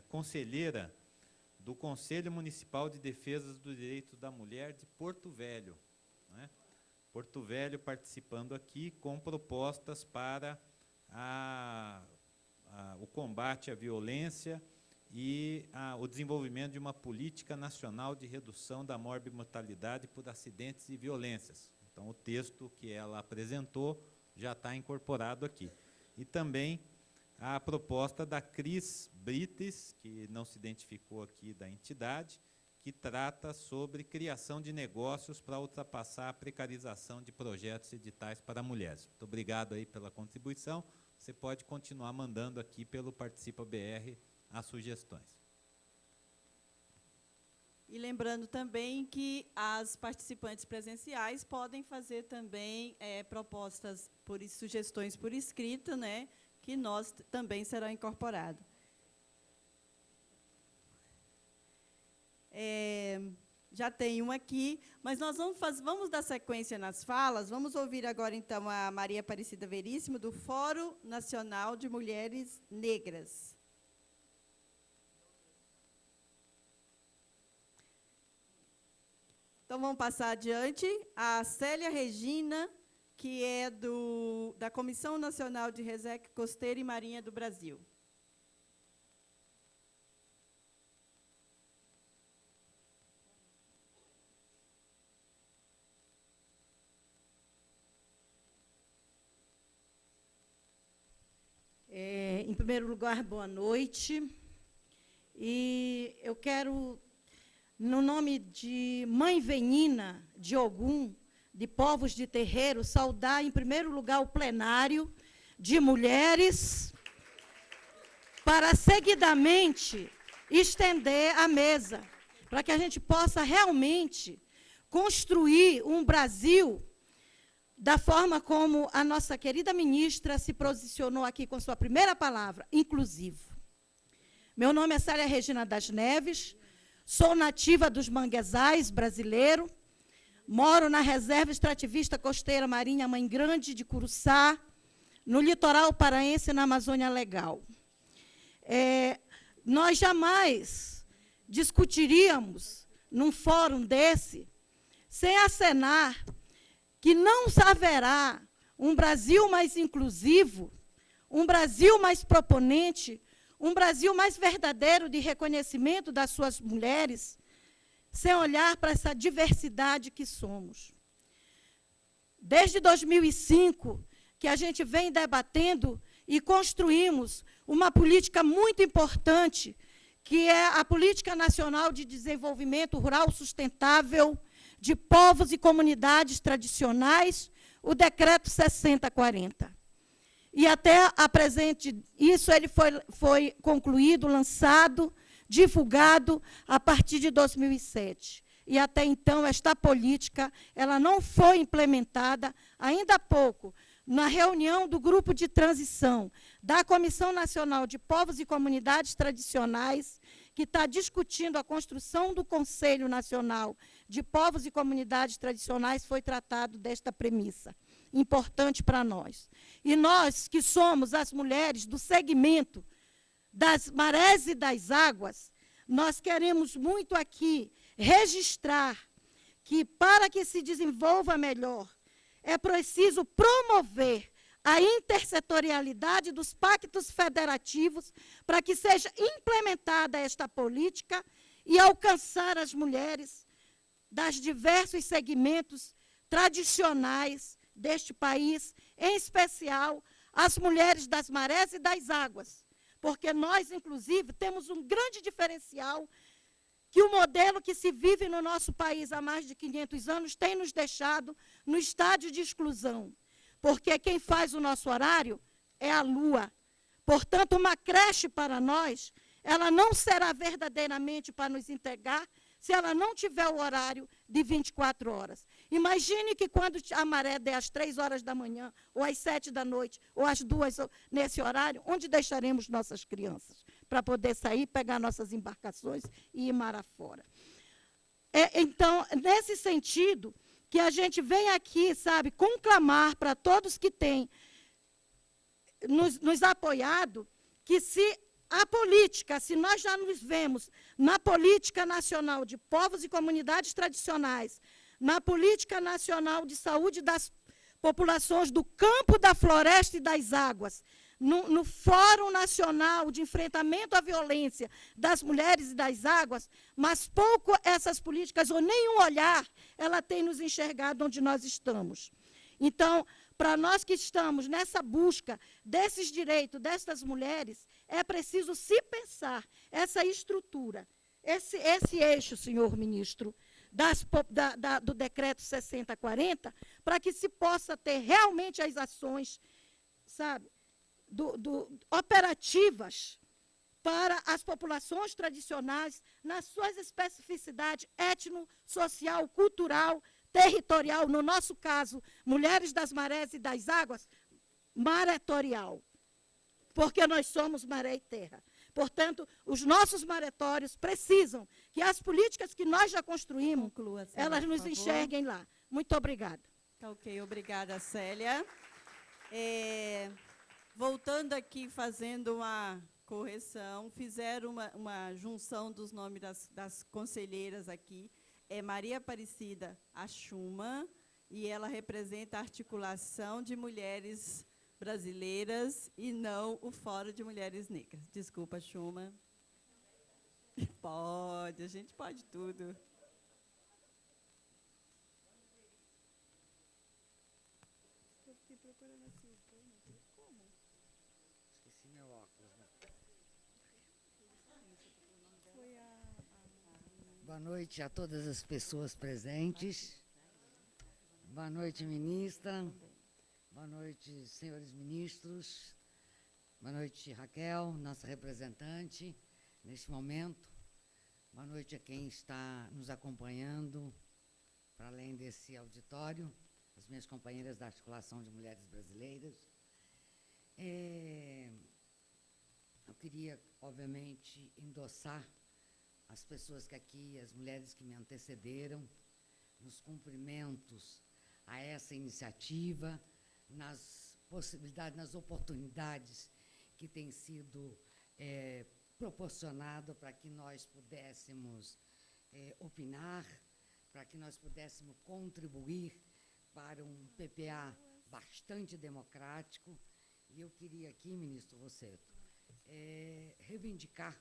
conselheira do Conselho Municipal de Defesa dos Direitos da Mulher de Porto Velho, né? Porto Velho participando aqui com propostas para o combate à violência e o desenvolvimento de uma política nacional de redução da morbimortalidade por acidentes e violências. Então, o texto que ela apresentou já está incorporado aqui. E também a proposta da Cris Brites, que não se identificou aqui da entidade, que trata sobre criação de negócios para ultrapassar a precarização de projetos editais para mulheres. Muito obrigado aí pela contribuição. Você pode continuar mandando aqui pelo Participa BR as sugestões. E lembrando também que as participantes presenciais podem fazer também propostas, sugestões por escrito, né, que nós também serão incorporados. Já tem um aqui, mas nós vamos dar sequência nas falas. Vamos ouvir agora, então, a Maria Aparecida Veríssimo, do Fórum Nacional de Mulheres Negras. Então, vamos passar adiante. A Célia Regina, que é da Comissão Nacional de Reseque Costeira e Marinha do Brasil. Em primeiro lugar, boa noite. E eu quero, no nome de Mãe Venina, de Ogum, de povos de terreiro, saudar, em primeiro lugar, o plenário de mulheres, para, seguidamente, estender a mesa, para que a gente possa realmente construir um Brasil da forma como a nossa querida ministra se posicionou aqui com sua primeira palavra, inclusivo. Meu nome é Célia Regina das Neves, sou nativa dos Manguezais, brasileiro, moro na Reserva Extrativista Costeira Marinha Mãe Grande de Curuçá, no litoral paraense, na Amazônia Legal. Nós jamais discutiríamos, num fórum desse, sem acenar que não haverá um Brasil mais inclusivo, um Brasil mais proponente, um Brasil mais verdadeiro de reconhecimento das suas mulheres, sem olhar para essa diversidade que somos. Desde 2005, que a gente vem debatendo e construímos uma política muito importante, que é a Política Nacional de Desenvolvimento Rural Sustentável de Povos e Comunidades Tradicionais, o Decreto 6040. E até a presente, isso ele foi concluído, lançado, divulgado a partir de 2007. E até então, esta política ela não foi implementada, ainda há pouco, na reunião do Grupo de Transição da Comissão Nacional de Povos e Comunidades Tradicionais, que está discutindo a construção do Conselho Nacional de Povos e Comunidades Tradicionais, foi tratado desta premissa, importante para nós. E nós, que somos as mulheres do segmento das marés e das águas, nós queremos muito aqui registrar que, para que se desenvolva melhor, é preciso promover a intersetorialidade dos pactos federativos para que seja implementada esta política e alcançar as mulheres das diversos segmentos tradicionais deste país, em especial as mulheres das marés e das águas, porque nós, inclusive, temos um grande diferencial que o modelo que se vive no nosso país há mais de 500 anos tem nos deixado no estádio de exclusão, porque quem faz o nosso horário é a lua. Portanto, uma creche para nós, ela não será verdadeiramente para nos integrar se ela não tiver o horário de 24 horas. Imagine que quando a maré der às 3 horas da manhã, ou às 7 da noite, ou às 2, nesse horário, onde deixaremos nossas crianças? Para poder sair, pegar nossas embarcações e ir mar afora. Então, nesse sentido, que a gente vem aqui, sabe, conclamar para todos que têm nos apoiado, que se a política, se nós já nos vemos na política nacional de povos e comunidades tradicionais, na política nacional de saúde das populações do campo, da floresta e das águas, no Fórum Nacional de Enfrentamento à Violência das Mulheres e das Águas, mas pouco essas políticas, ou nenhum olhar, ela tem nos enxergado onde nós estamos. Então, para nós que estamos nessa busca desses direitos destas mulheres, é preciso se pensar essa estrutura, esse eixo, senhor ministro, do decreto 6040, para que se possa ter realmente as ações, sabe, operativas para as populações tradicionais, nas suas especificidades étnico, social, cultural, territorial, no nosso caso, mulheres das marés e das águas, maretorial, porque nós somos maré e terra. Portanto, os nossos maretórios precisam que as políticas que nós já construímos, elas nos enxerguem lá. Muito obrigada. Tá ok, obrigada, Célia. Voltando aqui, fazendo uma correção, fizeram uma junção dos nomes das conselheiras aqui. é Maria Aparecida Achuma, e ela representa a articulação de mulheres brasileiras e não o Fórum de Mulheres Negras. Desculpa, Achuma. Pode, a gente pode tudo. Eu fiquei procurando assim, como? Esqueci meu óculos. Né? Foi Boa noite a todas as pessoas presentes. Boa noite, ministra. Boa noite, senhores ministros. Boa noite, Raquel, nossa representante neste momento. Boa noite a quem está nos acompanhando, para além desse auditório, as minhas companheiras da Articulação de Mulheres Brasileiras. Eu queria, obviamente, endossar as pessoas que aqui, as mulheres que me antecederam, nos cumprimentos a essa iniciativa, nas possibilidades, nas oportunidades que têm sido proporcionado para que nós pudéssemos opinar, para que nós pudéssemos contribuir para um PPA bastante democrático. E eu queria aqui, ministro Rossetto, reivindicar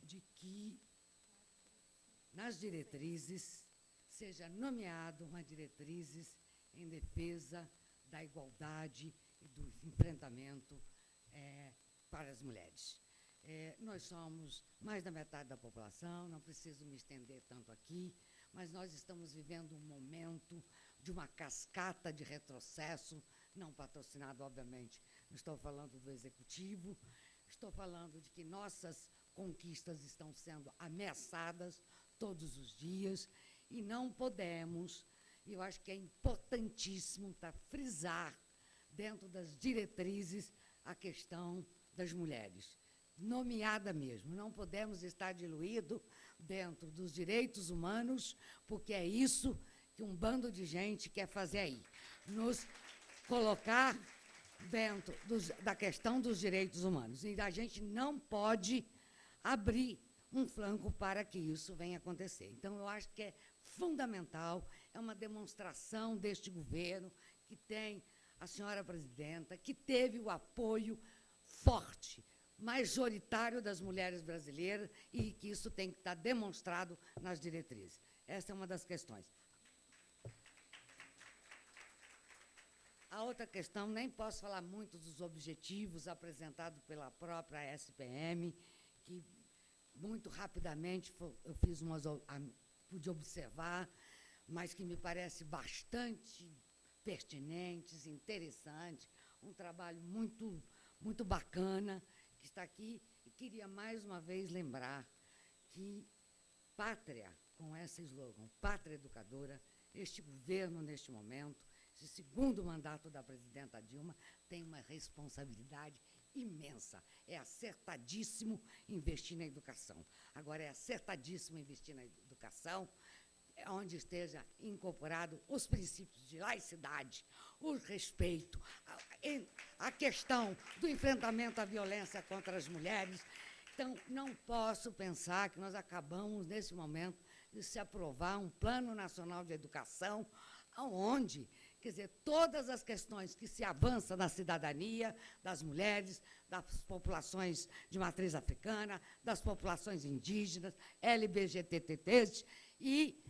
de que nas diretrizes seja nomeado uma diretrizes em defesa da igualdade e do enfrentamento para as mulheres. Nós somos mais da metade da população, não preciso me estender tanto aqui, mas nós estamos vivendo um momento de uma cascata de retrocesso, não patrocinado, obviamente, não estou falando do Executivo, estou falando de que nossas conquistas estão sendo ameaçadas todos os dias e não podemos, eu acho que é importantíssimo frisar dentro das diretrizes a questão das mulheres, nomeada mesmo. Não podemos estar diluídos dentro dos direitos humanos, porque é isso que um bando de gente quer fazer aí, nos colocar dentro da questão dos direitos humanos. E a gente não pode abrir um flanco para que isso venha acontecer. Então, eu acho que é fundamental, é uma demonstração deste governo, que tem a senhora presidenta, que teve o apoio forte, majoritário das mulheres brasileiras, e que isso tem que estar demonstrado nas diretrizes. Essa é uma das questões. A outra questão, nem posso falar muito dos objetivos apresentados pela própria SPM, que muito rapidamente eu fiz pude observar, mas que me parece bastante pertinentes, interessantes, um trabalho muito, muito bacana que está aqui. E queria mais uma vez lembrar que pátria, com esse slogan, pátria educadora, este governo, neste momento, esse segundo mandato da presidenta Dilma, tem uma responsabilidade imensa. É acertadíssimo investir na educação. Agora, é acertadíssimo investir na educação onde esteja incorporado os princípios de laicidade, o respeito, a questão do enfrentamento à violência contra as mulheres. Então, não posso pensar que nós acabamos, nesse momento, de se aprovar um Plano Nacional de Educação, onde, quer dizer, todas as questões que se avançam na cidadania das mulheres, das populações de matriz africana, das populações indígenas, LGBTs, e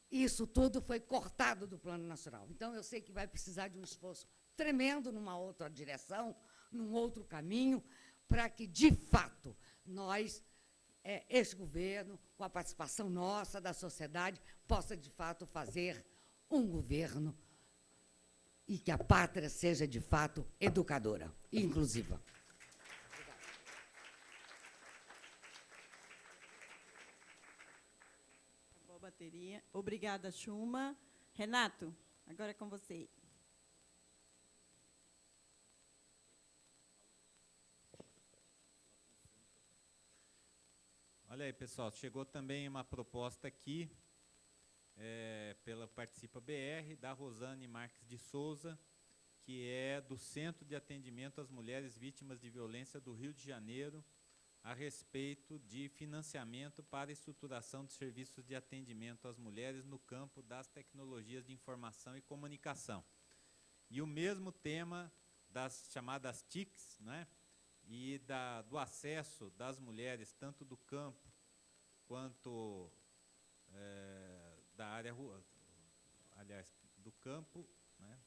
isso tudo foi cortado do Plano Nacional. Então, eu sei que vai precisar de um esforço tremendo numa outra direção, num outro caminho, para que, de fato, nós, esse governo, com a participação nossa, da sociedade, possa, de fato, fazer um governo e que a pátria seja, de fato, educadora e inclusiva. Acabou a bateria. Obrigada, Chuma. Renato, agora é com você. Olha aí, pessoal, chegou também uma proposta aqui pela Participa BR, da Rosane Marques de Souza, que é do Centro de Atendimento às Mulheres Vítimas de Violência do Rio de Janeiro, a respeito de financiamento para estruturação de serviços de atendimento às mulheres no campo das tecnologias de informação e comunicação. E o mesmo tema das chamadas TICs, né, e do acesso das mulheres, tanto do campo quanto da área rural, aliás, do campo, né,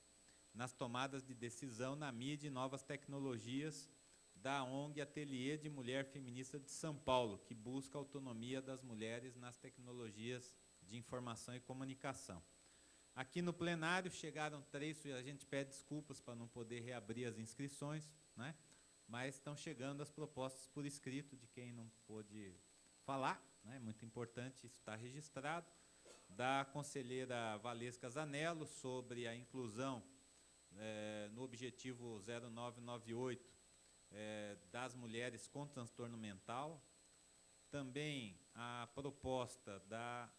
nas tomadas de decisão na mídia e novas tecnologias, da ONG Ateliê de Mulher Feminista de São Paulo, que busca a autonomia das mulheres nas tecnologias de informação e comunicação. Aqui no plenário chegaram 3, a gente pede desculpas para não poder reabrir as inscrições, né? Mas estão chegando as propostas por escrito de quem não pôde falar, né? Muito importante, isso está registrado, da conselheira Valesca Zanello sobre a inclusão no objetivo 0998 das mulheres com transtorno mental. Também a proposta da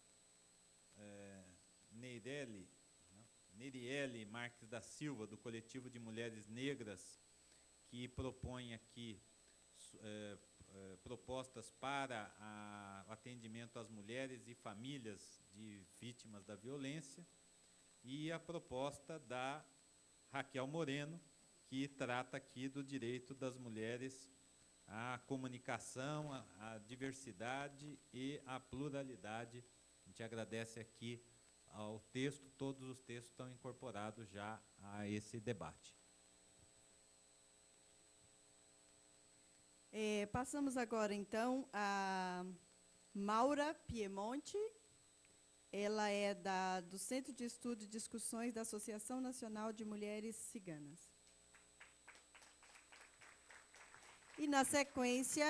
Neiriele Marques da Silva, do Coletivo de Mulheres Negras, que propõe aqui propostas para o atendimento às mulheres e famílias de vítimas da violência, e a proposta da Raquel Moreno, que trata aqui do direito das mulheres à comunicação, à diversidade e à pluralidade. A gente agradece aqui ao texto, todos os textos estão incorporados já a esse debate. Passamos agora, então, a Maura Piemonte. Ela é do Centro de Estudo e Discussões da Associação Nacional de Mulheres Ciganas. E, na sequência,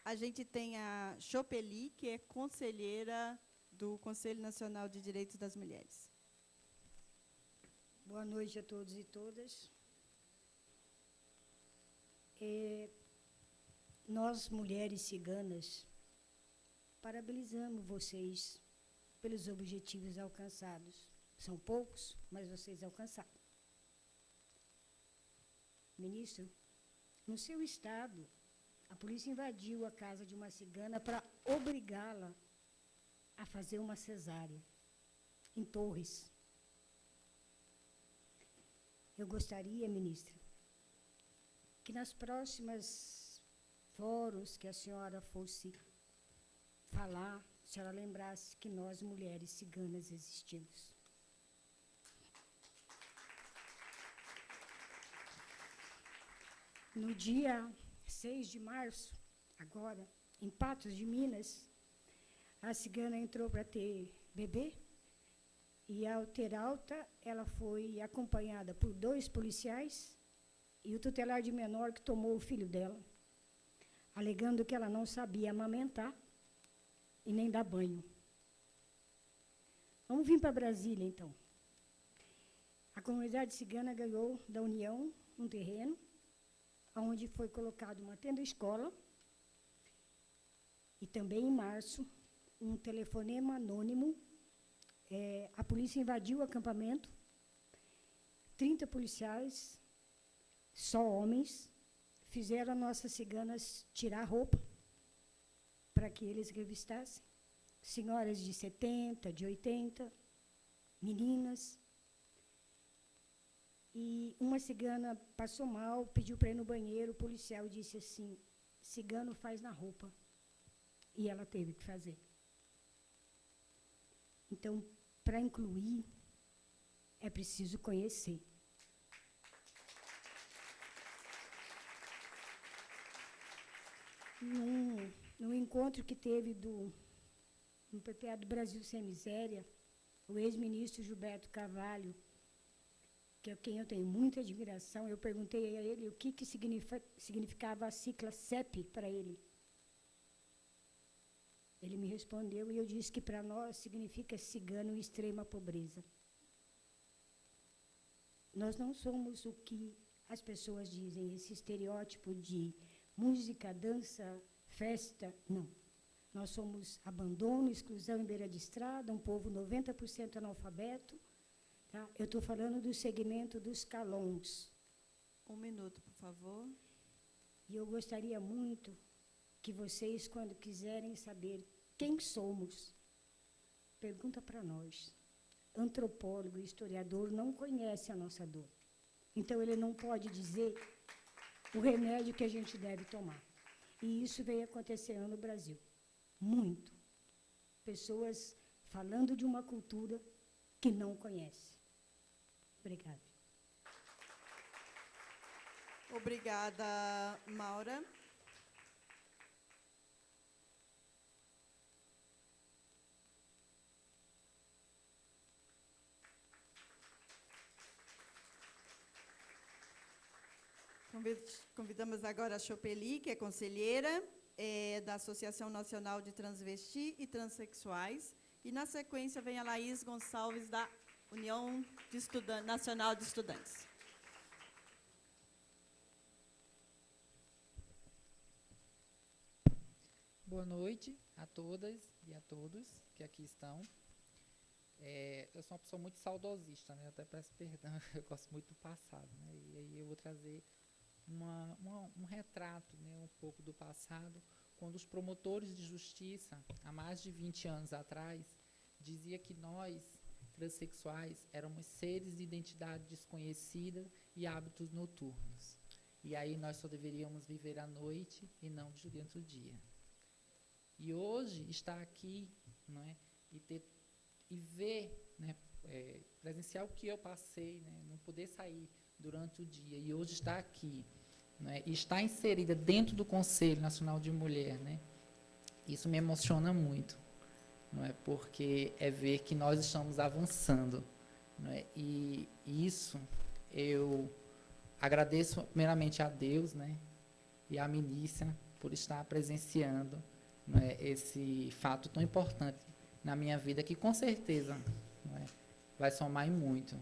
a gente tem a Chopeli, que é conselheira do Conselho Nacional de Direitos das Mulheres. Boa noite a todos e todas. Nós, mulheres ciganas, parabenizamos vocês pelos objetivos alcançados. São poucos, mas vocês alcançaram. Ministro, no seu estado, a polícia invadiu a casa de uma cigana para obrigá-la a fazer uma cesárea, em Torres. Eu gostaria, ministra, que nas próximas fóruns que a senhora fosse falar, a senhora lembrasse que nós, mulheres ciganas, existimos. No dia 6 de março, agora, em Patos de Minas, a cigana entrou para ter bebê e, ao ter alta, ela foi acompanhada por 2 policiais e o tutelar de menor que tomou o filho dela, alegando que ela não sabia amamentar e nem dar banho. Vamos vir para Brasília, então. A comunidade cigana ganhou da União um terreno, onde foi colocado uma tenda-escola, e também, em março, um telefonema anônimo. A polícia invadiu o acampamento, 30 policiais, só homens, fizeram as nossas ciganas tirar a roupa para que eles revistassem. Senhoras de 70, de 80, meninas. E uma cigana passou mal, pediu para ir no banheiro, o policial disse assim: cigano faz na roupa. E ela teve que fazer. Então, para incluir, é preciso conhecer. No encontro que teve no PPA do Brasil Sem Miséria, o ex-ministro Gilberto Carvalho, que é quem eu tenho muita admiração, eu perguntei a ele o que significava a sigla CEP para ele. Ele me respondeu e eu disse que para nós significa cigano em extrema pobreza. Nós não somos o que as pessoas dizem, esse estereótipo de música, dança, festa, não. Nós somos abandono, exclusão em beira de estrada, um povo 90% analfabeto. Tá? Eu estou falando do segmento dos calons. 1 minuto, por favor. E eu gostaria muito que vocês, quando quiserem saber quem somos, pergunta para nós. Antropólogo e historiador não conhece a nossa dor. Então, ele não pode dizer o remédio que a gente deve tomar. E isso vem acontecendo no Brasil. Muito. Pessoas falando de uma cultura que não conhece. Obrigada. Obrigada, Maura. Convidamos agora a Chopeli, que é conselheira da Associação Nacional de Transvesti e Transsexuais. E, na sequência, vem a Laís Gonçalves, da União Nacional de Estudantes. Boa noite a todas e a todos que aqui estão. Eu sou uma pessoa muito saudosista, né? Eu até peço perdão, eu gosto muito do passado, né? E aí eu vou trazer um retrato, né, um pouco do passado, quando os promotores de justiça, há mais de 20 anos atrás, dizia que nós, transexuais, éramos seres de identidade desconhecida e hábitos noturnos. E aí nós só deveríamos viver à noite e não durante o dia. E hoje estar aqui, não é, e ver, né, presenciar o que eu passei, né, não poder sair durante o dia, e hoje estar aqui, né, e estar inserida dentro do Conselho Nacional de Mulher, né, isso me emociona muito, não é, porque é ver que nós estamos avançando, não é, e isso eu agradeço primeiramente a Deus, né, e à ministra por estar presenciando, não é, esse fato tão importante na minha vida, que com certeza, não é, vai somar em muito.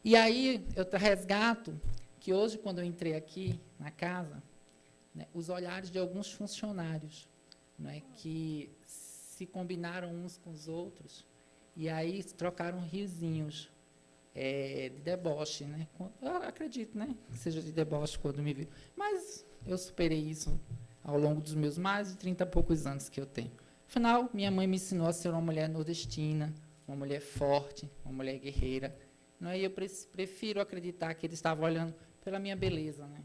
E aí eu resgato que hoje, quando eu entrei aqui na casa, né, os olhares de alguns funcionários, né, que se combinaram uns com os outros, e aí trocaram risinhos de deboche. Né? Eu acredito, né, que seja de deboche quando me viu. Mas eu superei isso ao longo dos meus mais de 30 e poucos anos que eu tenho. Afinal, minha mãe me ensinou a ser uma mulher nordestina, uma mulher forte, uma mulher guerreira. Não é? E eu prefiro acreditar que ele estava olhando pela minha beleza. Né?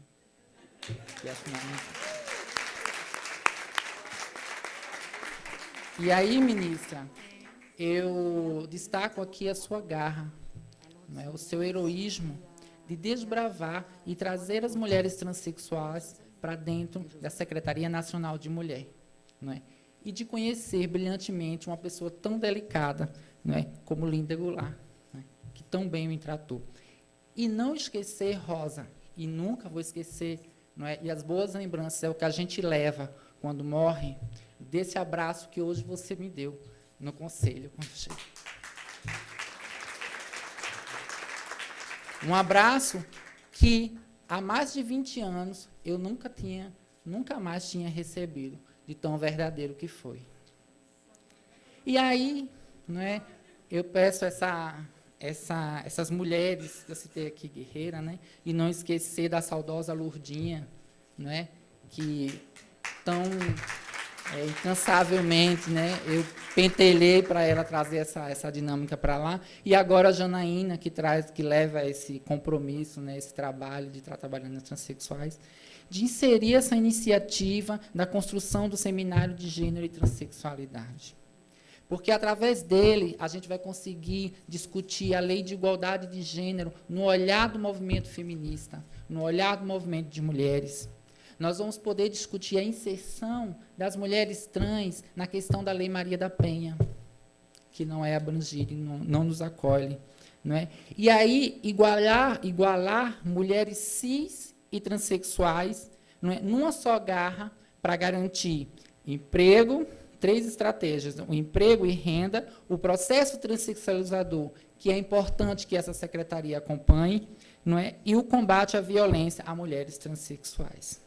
E aí, ministra, eu destaco aqui a sua garra, não é? O seu heroísmo de desbravar e trazer as mulheres transexuais para dentro da Secretaria Nacional de Mulher. Não é? E de conhecer brilhantemente uma pessoa tão delicada, não é, como Linda Goulart, né, que tão bem me tratou. E não esquecer Rosa, e nunca vou esquecer, não é, e as boas lembranças é o que a gente leva quando morre, desse abraço que hoje você me deu no conselho. Um abraço que há mais de 20 anos eu nunca mais tinha recebido, de tão verdadeiro que foi. E aí, não é, eu peço essas mulheres que eu citei aqui, guerreira, né, e não esquecer da saudosa Lourdinha, não é, que tão incansavelmente, né, eu pentelhei para ela trazer essa dinâmica para lá, e agora a Janaína, que leva esse compromisso, né, esse trabalho de estar trabalhando nas transexuais, de inserir essa iniciativa da construção do Seminário de Gênero e Transsexualidade. Porque, através dele, a gente vai conseguir discutir a lei de igualdade de gênero no olhar do movimento feminista, no olhar do movimento de mulheres. Nós vamos poder discutir a inserção das mulheres trans na questão da Lei Maria da Penha, que não é abrangida, não nos acolhe. Não é? E aí, igualar mulheres cis e transexuais, não é, numa só garra, para garantir emprego, 3 estratégias: o emprego e renda, o processo transexualizador, que é importante que essa secretaria acompanhe, não é, e o combate à violência a mulheres transexuais.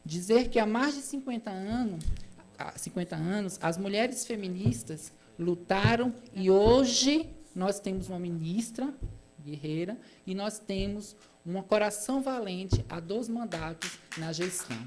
Dizer que há mais de 50 anos, as mulheres feministas lutaram, e hoje nós temos uma ministra guerreira e nós temos um coração valente a 2 mandatos na gestão.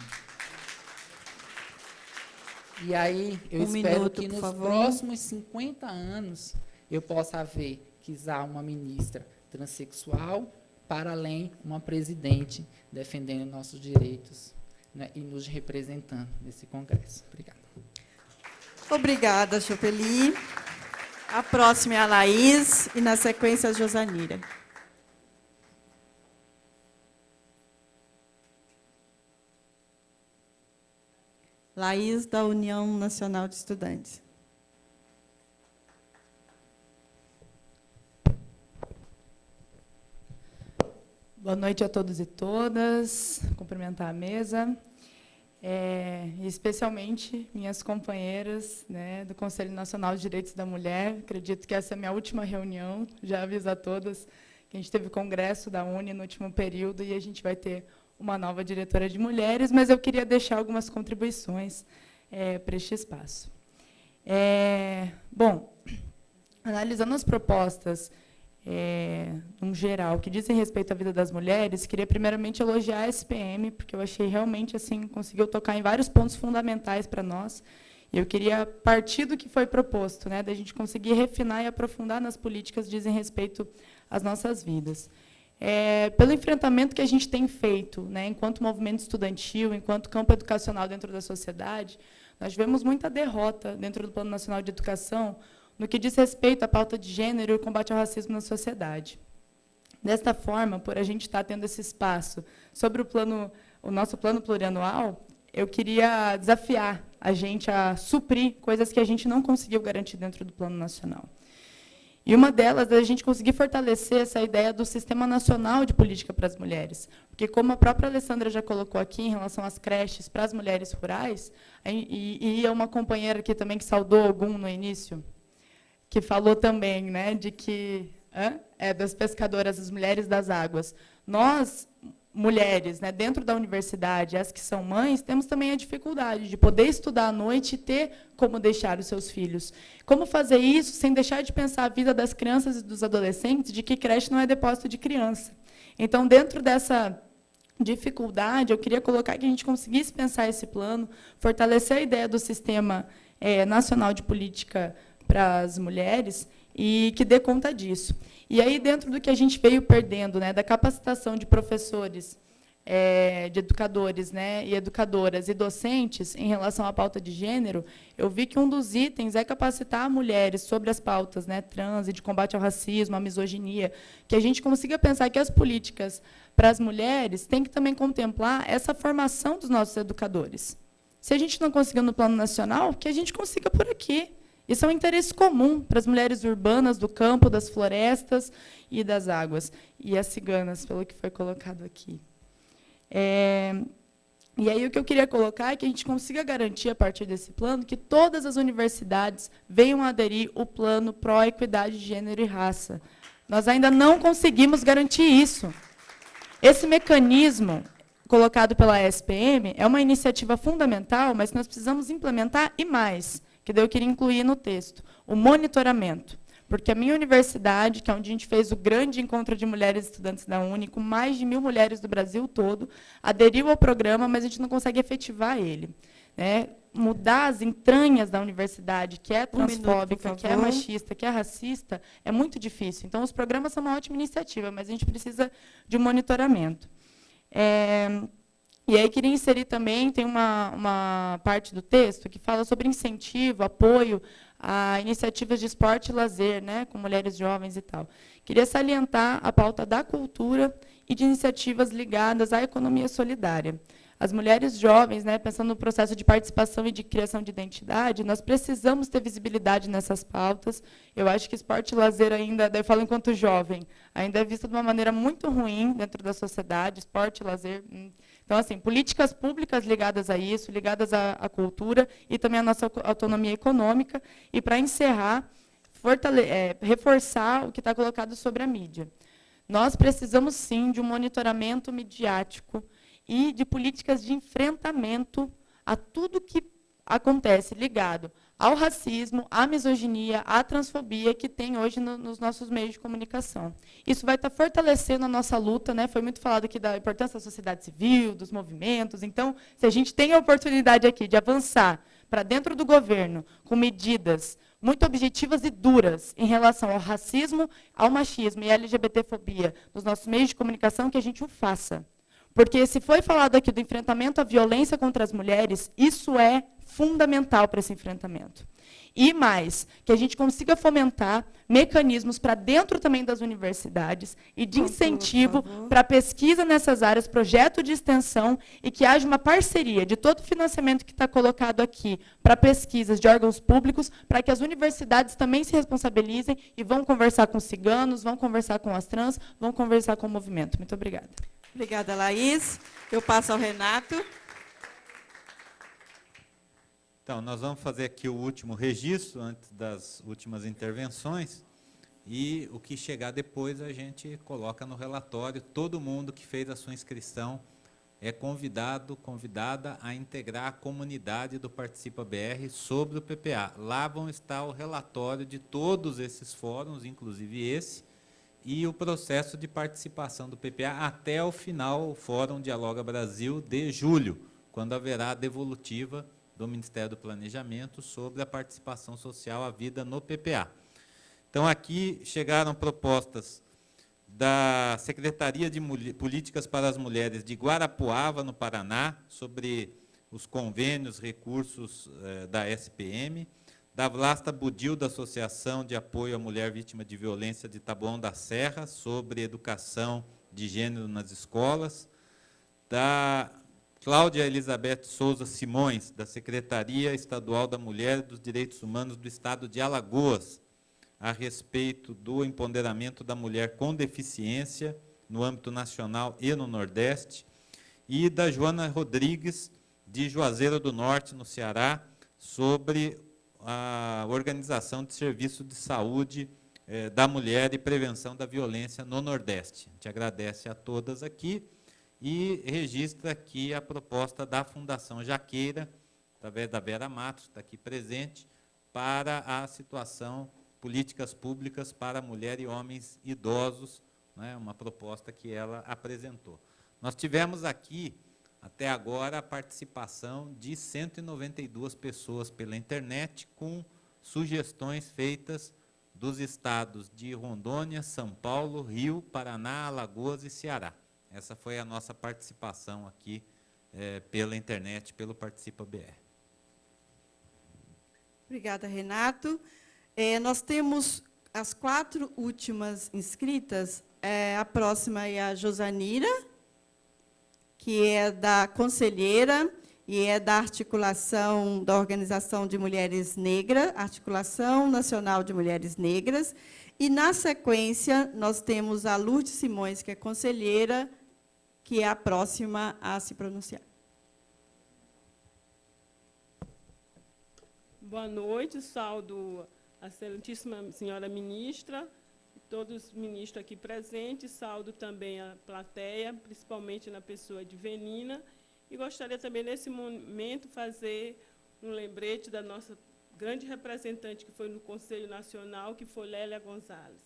E aí, eu espero que nos próximos 50 anos eu possa ver que há uma ministra transexual, para além, uma presidente defendendo nossos direitos, né, e nos representando nesse congresso. Obrigada. Obrigada, Chopeli. A próxima é a Laís e, na sequência, a Josanira. Laís, da União Nacional de Estudantes. Boa noite a todos e todas. Cumprimentar a mesa. Especialmente minhas companheiras, né, do Conselho Nacional de Direitos da Mulher. Acredito que essa é a minha última reunião. Já aviso a todas que a gente teve congresso da UNE no último período e a gente vai ter uma nova diretora de mulheres, mas eu queria deixar algumas contribuições para este espaço. Bom, analisando as propostas, no geral, que dizem respeito à vida das mulheres, queria primeiramente elogiar a SPM, porque eu achei realmente, assim, conseguiu tocar em vários pontos fundamentais para nós, e eu queria partir do que foi proposto, né, da gente conseguir refinar e aprofundar nas políticas que dizem respeito às nossas vidas. Pelo enfrentamento que a gente tem feito, né, enquanto movimento estudantil, enquanto campo educacional dentro da sociedade, nós tivemos muita derrota dentro do Plano Nacional de Educação, no que diz respeito à pauta de gênero e o combate ao racismo na sociedade. Desta forma, por a gente estar tendo esse espaço sobre o nosso plano plurianual, eu queria desafiar a gente a suprir coisas que a gente não conseguiu garantir dentro do Plano Nacional. E uma delas é a gente conseguir fortalecer essa ideia do Sistema Nacional de Política para as Mulheres. Porque, como a própria Alessandra já colocou aqui, em relação às creches para as mulheres rurais, e uma companheira aqui também que saudou algum no início, que falou também, né, de que das pescadoras, as mulheres das águas. Nós, mulheres, né, dentro da universidade, as que são mães, temos também a dificuldade de poder estudar à noite e ter como deixar os seus filhos. Como fazer isso sem deixar de pensar a vida das crianças e dos adolescentes, de que creche não é depósito de criança. Então, dentro dessa dificuldade, eu queria colocar que a gente conseguisse pensar esse plano, fortalecer a ideia do Sistema Nacional de Política para as mulheres e que dê conta disso. E aí, dentro do que a gente veio perdendo, né, da capacitação de professores, de educadores, né, e educadoras e docentes em relação à pauta de gênero, eu vi que um dos itens é capacitar mulheres sobre as pautas, né, trans e de combate ao racismo, à misoginia, que a gente consiga pensar que as políticas para as mulheres têm que também contemplar essa formação dos nossos educadores. Se a gente não conseguiu no plano nacional, que a gente consiga por aqui. Isso é um interesse comum para as mulheres urbanas, do campo, das florestas e das águas. E as ciganas, pelo que foi colocado aqui. E aí o que eu queria colocar é que a gente consiga garantir, a partir desse plano, que todas as universidades venham a aderir ao plano pró-equidade de gênero e raça. Nós ainda não conseguimos garantir isso. Esse mecanismo colocado pela SPM é uma iniciativa fundamental, mas nós precisamos implementar e mais, que daí eu queria incluir no texto, o monitoramento. Porque a minha universidade, que é onde a gente fez o grande encontro de mulheres estudantes da UNE, com mais de 1.000 mulheres do Brasil todo, aderiu ao programa, mas a gente não consegue efetivar ele. Né? Mudar as entranhas da universidade, que é transfóbica, que é machista, que é racista, é muito difícil. Então, os programas são uma ótima iniciativa, mas a gente precisa de um monitoramento. E aí queria inserir também, tem uma parte do texto que fala sobre incentivo, apoio a iniciativas de esporte e lazer, né, com mulheres jovens e tal. Queria salientar a pauta da cultura e de iniciativas ligadas à economia solidária. As mulheres jovens, né, pensando no processo de participação e de criação de identidade, nós precisamos ter visibilidade nessas pautas. Eu acho que esporte e lazer ainda, daí eu falo enquanto jovem, ainda é visto de uma maneira muito ruim dentro da sociedade, esporte e lazer. Então, assim, políticas públicas ligadas a isso, ligadas à cultura e também à nossa autonomia econômica. E, para encerrar, reforçar o que está colocado sobre a mídia. Nós precisamos, sim, de um monitoramento midiático e de políticas de enfrentamento a tudo que acontece ligado ao racismo, à misoginia, à transfobia que tem hoje nos nossos meios de comunicação. Isso vai estar fortalecendo a nossa luta, né? Foi muito falado aqui da importância da sociedade civil, dos movimentos. Então, se a gente tem a oportunidade aqui de avançar para dentro do governo com medidas muito objetivas e duras em relação ao racismo, ao machismo e à LGBTfobia nos nossos meios de comunicação, que a gente o faça. Porque se foi falado aqui do enfrentamento à violência contra as mulheres, isso é fundamental para esse enfrentamento. E mais, que a gente consiga fomentar mecanismos para dentro também das universidades e de incentivo para pesquisa nessas áreas, projeto de extensão, e que haja uma parceria de todo o financiamento que está colocado aqui para pesquisas de órgãos públicos, para que as universidades também se responsabilizem e vão conversar com os ciganos, vão conversar com as trans, vão conversar com o movimento. Muito obrigada. Obrigada, Laís. Eu passo ao Renato. Então, nós vamos fazer aqui o último registro, antes das últimas intervenções, e o que chegar depois a gente coloca no relatório. Todo mundo que fez a sua inscrição é convidada a integrar a comunidade do Participa BR sobre o PPA. Lá vão estar o relatório de todos esses fóruns, inclusive esse, e o processo de participação do PPA até o final, o Fórum Dialoga Brasil, de julho, quando haverá a devolutiva do Ministério do Planejamento sobre a participação social à vida no PPA. Então, aqui chegaram propostas da Secretaria de Políticas para as Mulheres de Guarapuava, no Paraná, sobre os convênios, recursos da SPM, da Vlasta Budil, da Associação de Apoio à Mulher Vítima de Violência de Taboão da Serra, sobre educação de gênero nas escolas, da Cláudia Elizabeth Souza Simões, da Secretaria Estadual da Mulher e dos Direitos Humanos do Estado de Alagoas, a respeito do empoderamento da mulher com deficiência no âmbito nacional e no Nordeste, e da Joana Rodrigues, de Juazeiro do Norte, no Ceará, sobre a organização de serviço de saúde da mulher e prevenção da violência no Nordeste. A gente agradece a todas aqui e registra aqui a proposta da Fundação Jaqueira, através da Vera Matos, que está aqui presente, para a situação políticas públicas para mulher e homens idosos, né, uma proposta que ela apresentou. Nós tivemos aqui, até agora, a participação de 192 pessoas pela internet, com sugestões feitas dos estados de Rondônia, São Paulo, Rio, Paraná, Alagoas e Ceará. Essa foi a nossa participação aqui pela internet, pelo Participa BR. Obrigada, Renato. Nós temos as 4 últimas inscritas. A próxima é a Josanira, que é da conselheira e é da articulação da Organização de Mulheres Negras, Articulação Nacional de Mulheres Negras. E, na sequência, nós temos a Lourdes Simões, que é conselheira, que é a próxima a se pronunciar. Boa noite, saúdo a excelentíssima senhora ministra, todos os ministros aqui presentes, saúdo também a plateia, principalmente na pessoa de Venina, e gostaria também, nesse momento, fazer um lembrete da nossa grande representante que foi no Conselho Nacional, que foi Lélia Gonzalez,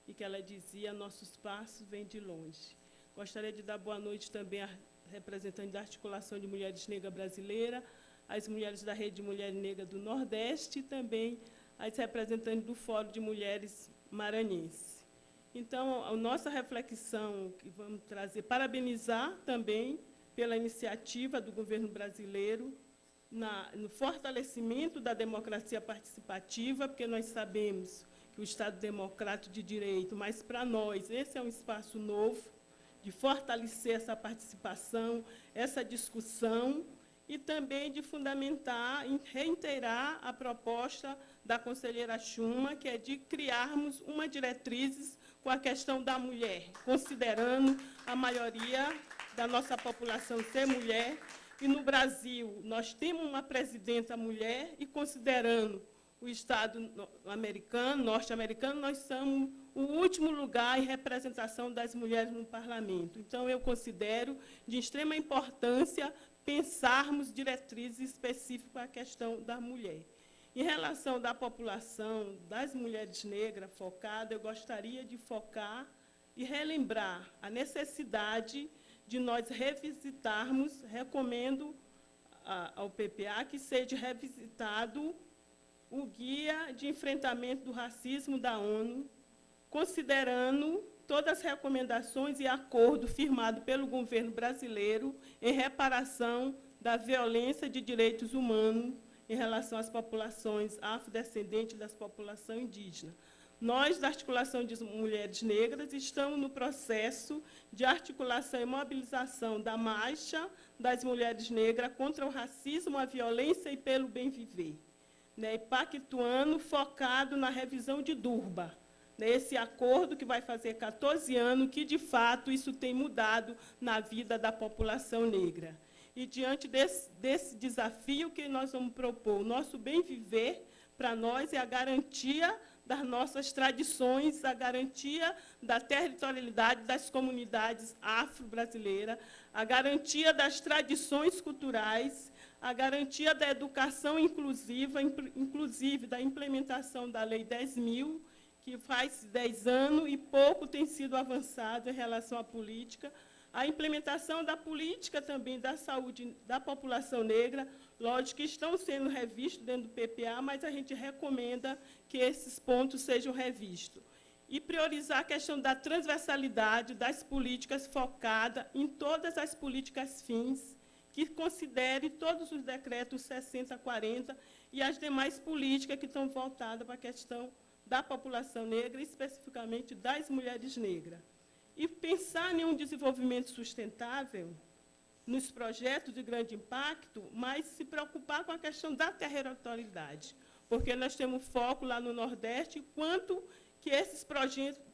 e que ela dizia: nossos passos vêm de longe. Gostaria de dar boa noite também à representante da Articulação de Mulheres Negras Brasileira, às mulheres da Rede de Mulher Negra do Nordeste e também às representantes do Fórum de Mulheres Maranhense. Então, a nossa reflexão que vamos trazer, parabenizar também pela iniciativa do governo brasileiro no fortalecimento da democracia participativa, porque nós sabemos que o Estado democrático de direito, mas para nós esse é um espaço novo de fortalecer essa participação, essa discussão, e também de fundamentar e reiterar a proposta da conselheira Chuma, que é de criarmos uma diretriz com a questão da mulher, considerando a maioria da nossa população ser mulher. E no Brasil, nós temos uma presidenta mulher, e considerando o Estado norte-americano, nós somos o último lugar em representação das mulheres no parlamento. Então, eu considero de extrema importância pensarmos diretrizes específicas para a questão da mulher. Em relação da população, das mulheres negras focada, eu gostaria de focar e relembrar a necessidade de nós revisitarmos, recomendo ao PPA que seja revisitado o Guia de Enfrentamento do Racismo da ONU, considerando todas as recomendações e acordo firmado pelo governo brasileiro em reparação da violência de direitos humanos em relação às populações afrodescendentes e das populações indígenas. Nós, da Articulação de Mulheres Negras, estamos no processo de articulação e mobilização da Marcha das Mulheres Negras contra o racismo, a violência e pelo bem viver, né, pactuando, focado na revisão de Durban, né, esse acordo que vai fazer 14 anos, que, de fato, isso tem mudado na vida da população negra. E, diante desse desafio que nós vamos propor, o nosso bem viver, para nós, é a garantia das nossas tradições, a garantia da territorialidade das comunidades afro-brasileiras, a garantia das tradições culturais, a garantia da educação inclusiva, inclusive da implementação da Lei 10.000, que faz 10 anos e pouco tem sido avançado em relação à política, a implementação da política também da saúde da população negra, lógico que estão sendo revistos dentro do PPA, mas a gente recomenda que esses pontos sejam revistos. E priorizar a questão da transversalidade das políticas focadas em todas as políticas fins, que considere todos os decretos 6040 e as demais políticas que estão voltadas para a questão da população negra, especificamente das mulheres negras. E pensar em um desenvolvimento sustentável nos projetos de grande impacto, mas se preocupar com a questão da territorialidade, porque nós temos foco lá no Nordeste, quanto que esses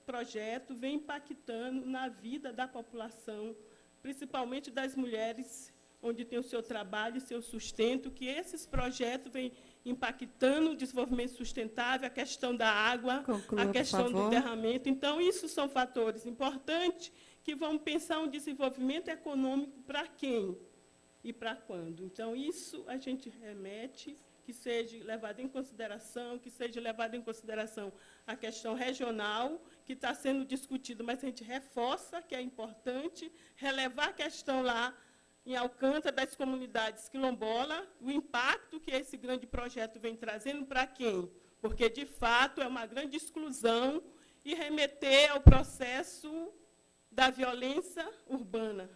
projetos vêm impactando na vida da população, principalmente das mulheres, onde tem o seu trabalho e seu sustento, que esses projetos vêm impactando o desenvolvimento sustentável, a questão da água, a questão do derramamento. Então, isso são fatores importantes que vão pensar um desenvolvimento econômico para quem e para quando. Então, isso a gente remete, que seja levado em consideração, que seja levado em consideração a questão regional, que está sendo discutida, mas a gente reforça que é importante relevar a questão lá em Alcântara, das comunidades quilombolas, o impacto que esse grande projeto vem trazendo para quem? Porque, de fato, é uma grande exclusão e remeter ao processo da violência urbana,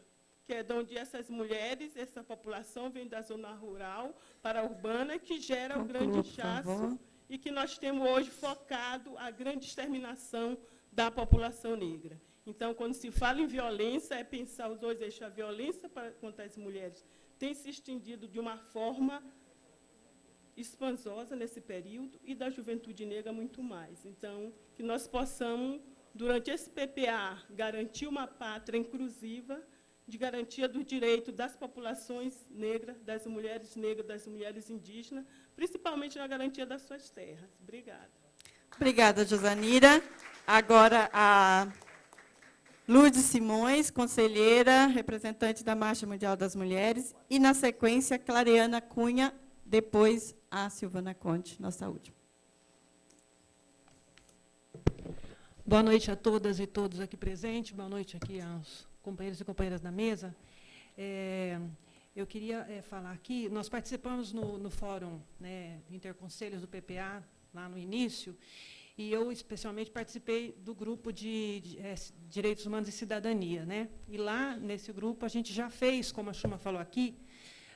que é de onde essas mulheres, essa população vem da zona rural para a urbana, que gera o grande inchaço e que nós temos hoje focado a grande exterminação da população negra. Então, quando se fala em violência, é pensar os dois eixos. A violência contra as mulheres tem se estendido de uma forma expansiosa nesse período e da juventude negra muito mais. Então, que nós possamos, durante esse PPA, garantir uma pátria inclusiva, de garantia do direito das populações negras, das mulheres indígenas, principalmente na garantia das suas terras. Obrigada. Obrigada, Josanira. Agora, a Lourdes Simões, conselheira, representante da Marcha Mundial das Mulheres, e, na sequência, Clareana Cunha, depois a Silvana Conte, nossa última. Boa noite a todas e todos aqui presentes, boa noite aqui aos companheiros e companheiras da mesa. Eu queria falar aqui, nós participamos no Fórum, né, Interconselhos do PPA, lá no início, e eu, especialmente, participei do grupo de Direitos Humanos e Cidadania, né? E lá, nesse grupo, a gente já fez, como a Chuma falou aqui,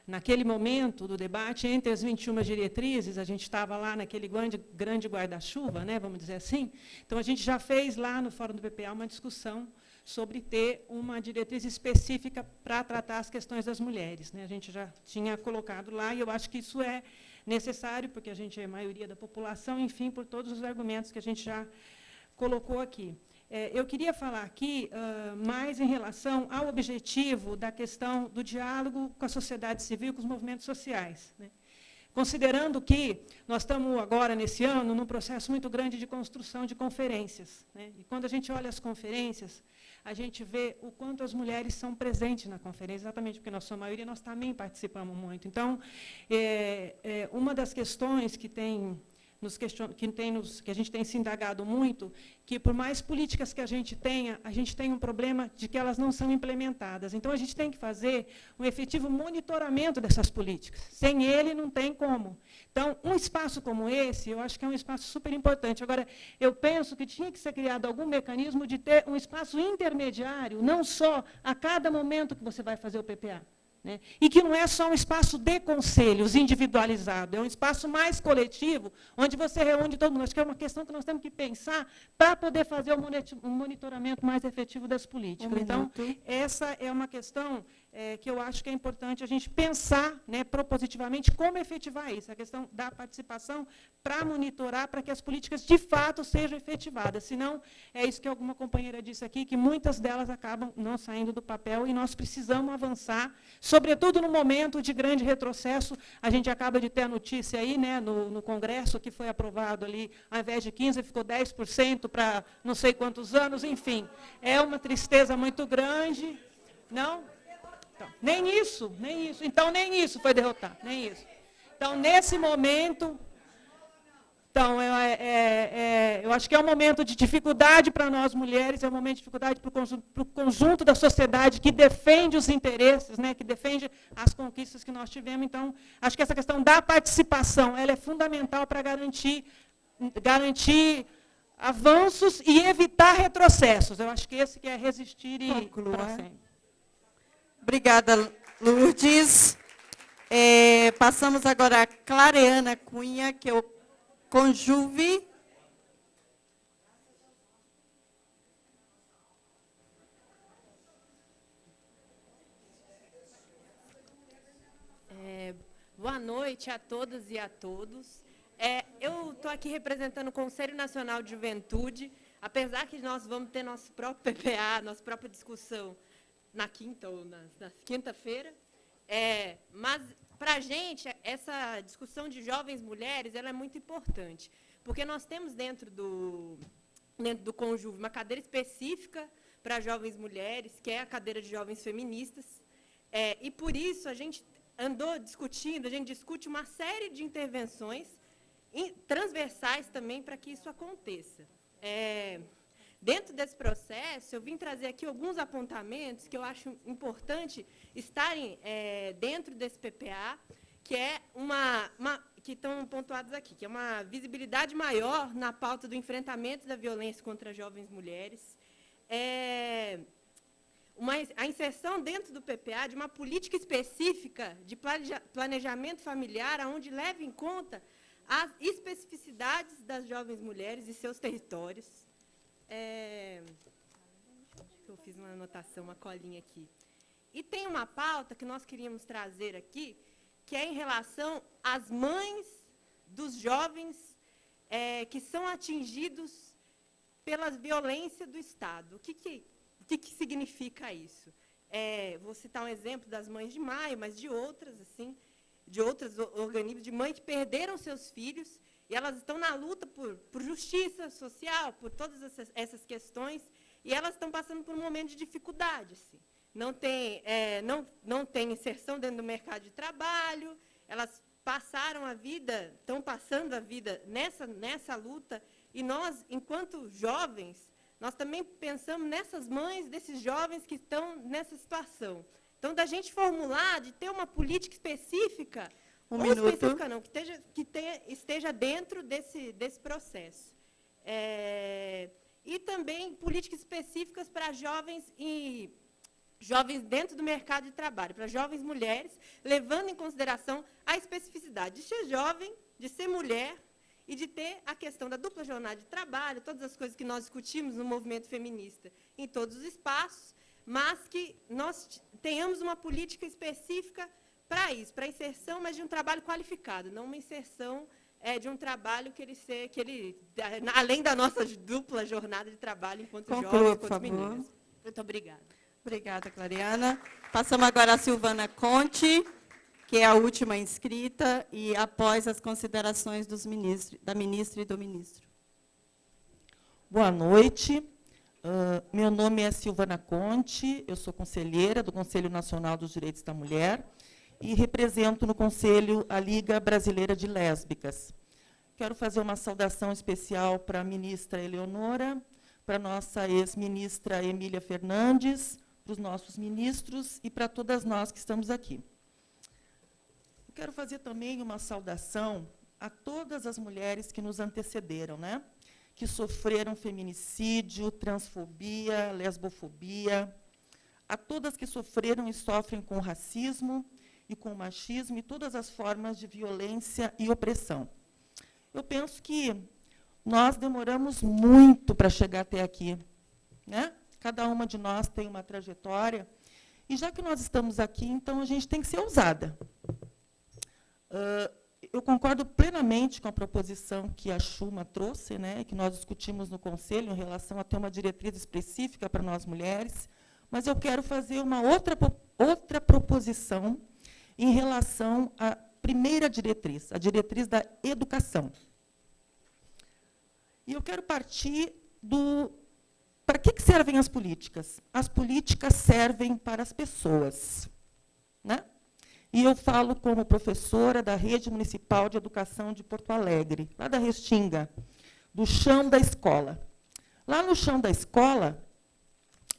naquele momento do debate, entre as 21 diretrizes, a gente estava lá naquele grande guarda-chuva, né, vamos dizer assim. Então, a gente já fez lá no Fórum do PPA uma discussão sobre ter uma diretriz específica para tratar as questões das mulheres, né? A gente já tinha colocado lá, e eu acho que isso é necessário, porque a gente é a maioria da população, enfim, por todos os argumentos que a gente já colocou aqui. Eu queria falar aqui mais em relação ao objetivo da questão do diálogo com a sociedade civil e com os movimentos sociais, né? Considerando que nós estamos agora, nesse ano, num processo muito grande de construção de conferências, né? E quando a gente olha as conferências, a gente vê o quanto as mulheres são presentes na conferência, exatamente porque na sua maioria nós também participamos muito. Então, uma das questões que a gente tem se indagado muito, que por mais políticas que a gente tem um problema de que elas não são implementadas. Então, a gente tem que fazer um efetivo monitoramento dessas políticas. Sem ele, não tem como. Então, um espaço como esse, eu acho que é um espaço super importante. Agora, eu penso que tinha que ser criado algum mecanismo de ter um espaço intermediário, não só a cada momento que você vai fazer o PPA. Né? E que não é só um espaço de conselhos individualizado, é um espaço mais coletivo, onde você reúne todo mundo. Acho que é uma questão que nós temos que pensar para poder fazer um monitoramento mais efetivo das políticas. Então, essa é uma questão que eu acho que é importante a gente pensar, né, propositivamente como efetivar isso, a questão da participação para monitorar, para que as políticas de fato sejam efetivadas. Senão, é isso que alguma companheira disse aqui, que muitas delas acabam não saindo do papel e nós precisamos avançar, sobretudo no momento de grande retrocesso. A gente acaba de ter a notícia aí, né, no Congresso, que foi aprovado ali, ao invés de 15%, ficou 10% para não sei quantos anos, enfim. É uma tristeza muito grande. Não? Então, nem isso. Então, nem isso foi derrotado, nem isso. Então, nesse momento... Então, eu acho que é um momento de dificuldade para nós mulheres, é um momento de dificuldade para o conjunto da sociedade que defende os interesses, né, que defende as conquistas que nós tivemos. Então, acho que essa questão da participação ela é fundamental para garantir avanços e evitar retrocessos. Eu acho que esse que é resistir e para sempre. Obrigada, Lourdes. Passamos agora a Clareana Cunha, que é o Conjuve. Boa noite a todas e a todos. Eu estou aqui representando o Conselho Nacional de Juventude, apesar que nós vamos ter nosso próprio PPA, nossa própria discussão na quinta ou na quinta-feira. Mas, para a gente, essa discussão de jovens mulheres ela é muito importante, porque nós temos dentro do Conjuve uma cadeira específica para jovens mulheres, que é a cadeira de jovens feministas, e, por isso, a gente andou discutindo, a gente discute uma série de intervenções transversais também para que isso aconteça. Dentro desse processo, eu vim trazer aqui alguns apontamentos que eu acho importante estarem dentro desse PPA, que que estão pontuados aqui, que é uma visibilidade maior na pauta do enfrentamento da violência contra jovens mulheres, a inserção dentro do PPA de uma política específica de planejamento familiar, onde leve em conta as especificidades das jovens mulheres e seus territórios. Eu fiz uma anotação, uma colinha aqui. E tem uma pauta que nós queríamos trazer aqui, que é em relação às mães dos jovens que são atingidos pela violência do Estado. O que significa isso? Vou citar um exemplo das Mães de Maio, mas de outros organismos de mães que perderam seus filhos, e elas estão na luta por justiça social, por todas essas questões, e elas estão passando por um momento de dificuldade. Assim. Não tem inserção dentro do mercado de trabalho, elas estão passando a vida nessa luta, e nós, enquanto jovens, nós também pensamos nessas mães, desses jovens que estão nessa situação. Então, da gente formular, de ter uma política específica, específica não, que esteja dentro desse processo. E também políticas específicas para jovens dentro do mercado de trabalho, para jovens mulheres, levando em consideração a especificidade de ser jovem, de ser mulher, e de ter a questão da dupla jornada de trabalho, todas as coisas que nós discutimos no movimento feminista em todos os espaços, mas que nós tenhamos uma política específica para isso, para a inserção, mas de um trabalho qualificado, não uma inserção de um trabalho além da nossa dupla jornada de trabalho enquanto jovens, enquanto meninas. Muito obrigada. Obrigada, Clareana. Passamos agora a Silvana Conte, que é a última inscrita, e após as considerações da ministra e do ministro. Boa noite. Meu nome é Silvana Conte, eu sou conselheira do Conselho Nacional dos Direitos da Mulher e represento no Conselho a Liga Brasileira de Lésbicas. Quero fazer uma saudação especial para a ministra Eleonora, para a nossa ex-ministra Emília Fernandes, para os nossos ministros e para todas nós que estamos aqui. Eu quero fazer também uma saudação a todas as mulheres que nos antecederam, né? Que sofreram feminicídio, transfobia, lesbofobia, a todas que sofreram e sofrem com o racismo e com o machismo e todas as formas de violência e opressão. Eu penso que nós demoramos muito para chegar até aqui, né? Cada uma de nós tem uma trajetória, e já que nós estamos aqui, então a gente tem que ser ousada. Eu concordo plenamente com a proposição que a Schuma trouxe, né, que nós discutimos no Conselho, em relação a ter uma diretriz específica para nós mulheres, mas eu quero fazer uma outra proposição em relação à primeira diretriz, a diretriz da educação. E eu quero partir do... Para que servem as políticas? As políticas servem para as pessoas, né? E eu falo como professora da Rede Municipal de Educação de Porto Alegre, lá da Restinga, do chão da escola. Lá no chão da escola,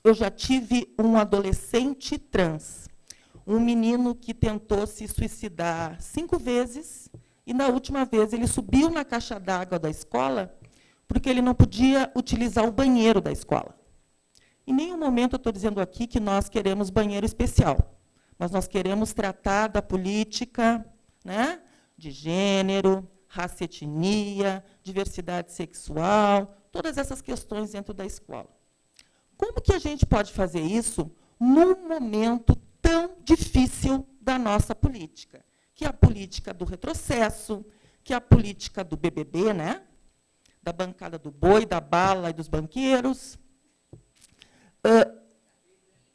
eu já tive um adolescente trans, um menino que tentou se suicidar 5 vezes, e, na última vez, ele subiu na caixa d'água da escola porque ele não podia utilizar o banheiro da escola. Em nenhum momento eu estou dizendo aqui que nós queremos banheiro especial, mas nós queremos tratar da política, né, de gênero, raça, etnia, diversidade sexual, todas essas questões dentro da escola. Como que a gente pode fazer isso num momento tão difícil da nossa política, que é a política do retrocesso, que é a política do BBB, né, da bancada do boi, da bala e dos banqueiros,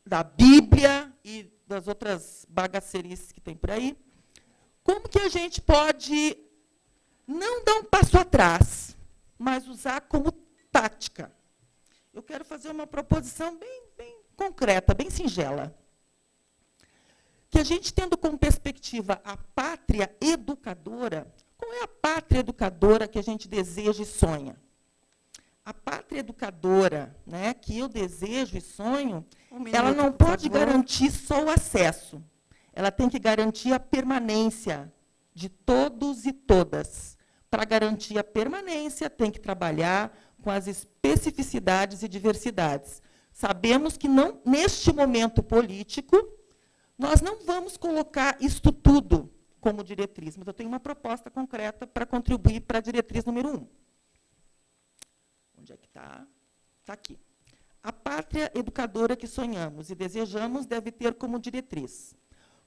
da Bíblia e das outras bagacerices que tem por aí? Como que a gente pode não dar um passo atrás, mas usar como tática? Eu quero fazer uma proposição bem concreta, bem singela. Que a gente, tendo como perspectiva a pátria educadora, qual é a pátria educadora que a gente deseja e sonha? A pátria educadora, né, que eu desejo e sonho, ela não pode garantir só o acesso. Ela tem que garantir a permanência de todos e todas. Para garantir a permanência, tem que trabalhar com as especificidades e diversidades. Sabemos que, não, neste momento político, nós não vamos colocar isto tudo como diretriz, mas eu tenho uma proposta concreta para contribuir para a diretriz número 1. Onde é que está? Está aqui. A pátria educadora que sonhamos e desejamos deve ter como diretriz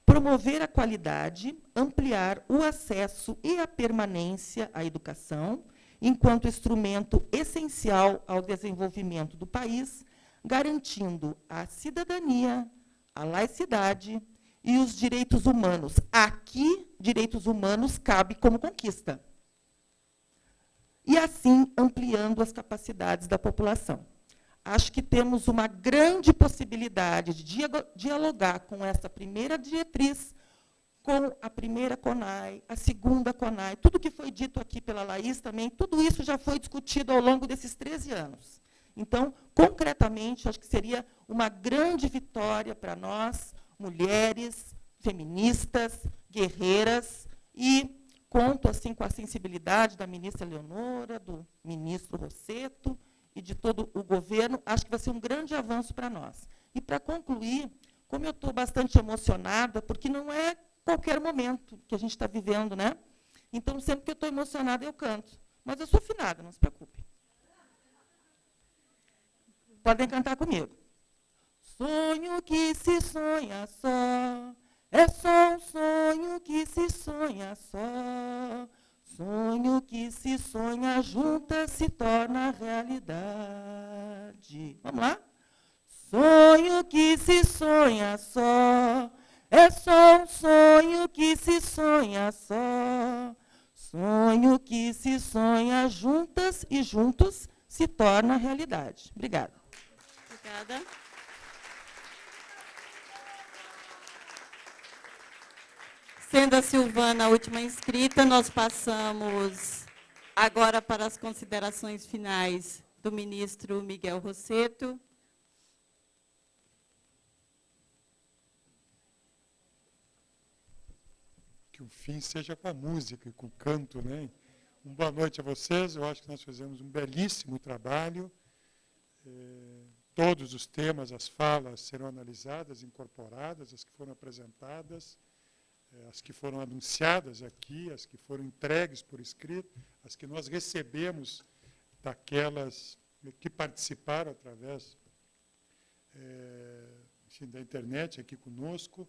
promover a qualidade, ampliar o acesso e a permanência à educação, enquanto instrumento essencial ao desenvolvimento do país, garantindo a cidadania, a laicidade e os direitos humanos. Aqui, direitos humanos cabe como conquista. E, assim, ampliando as capacidades da população. Acho que temos uma grande possibilidade de dialogar com essa primeira diretriz, com a primeira CONAI, a segunda CONAI. Tudo que foi dito aqui pela Laís também, tudo isso já foi discutido ao longo desses 13 anos. Então, concretamente, acho que seria uma grande vitória para nós, mulheres, feministas, guerreiras, e conto assim com a sensibilidade da ministra Eleonora, do ministro Rosseto e de todo o governo. Acho que vai ser um grande avanço para nós. E, para concluir, como eu estou bastante emocionada, porque não é qualquer momento que a gente está vivendo, né? Então, sempre que eu estou emocionada, eu canto. Mas eu sou afinada, não se preocupe. Podem cantar comigo. Sonho que se sonha só, é só um sonho que se sonha só. Sonho que se sonha junta se torna realidade. Vamos lá? Sonho que se sonha só, é só um sonho que se sonha só. Sonho que se sonha juntas e juntos se torna realidade. Obrigada. Obrigada. Sendo a Silvana a última inscrita, nós passamos agora para as considerações finais do ministro Miguel Rosseto. Que o fim seja com a música e com o canto, né? Boa noite a vocês. Eu acho que nós fizemos um belíssimo trabalho. Todos os temas, as falas serão analisadas, incorporadas, as que foram apresentadas, as que foram anunciadas aqui, as que foram entregues por escrito, as que nós recebemos daquelas que participaram através da internet aqui conosco.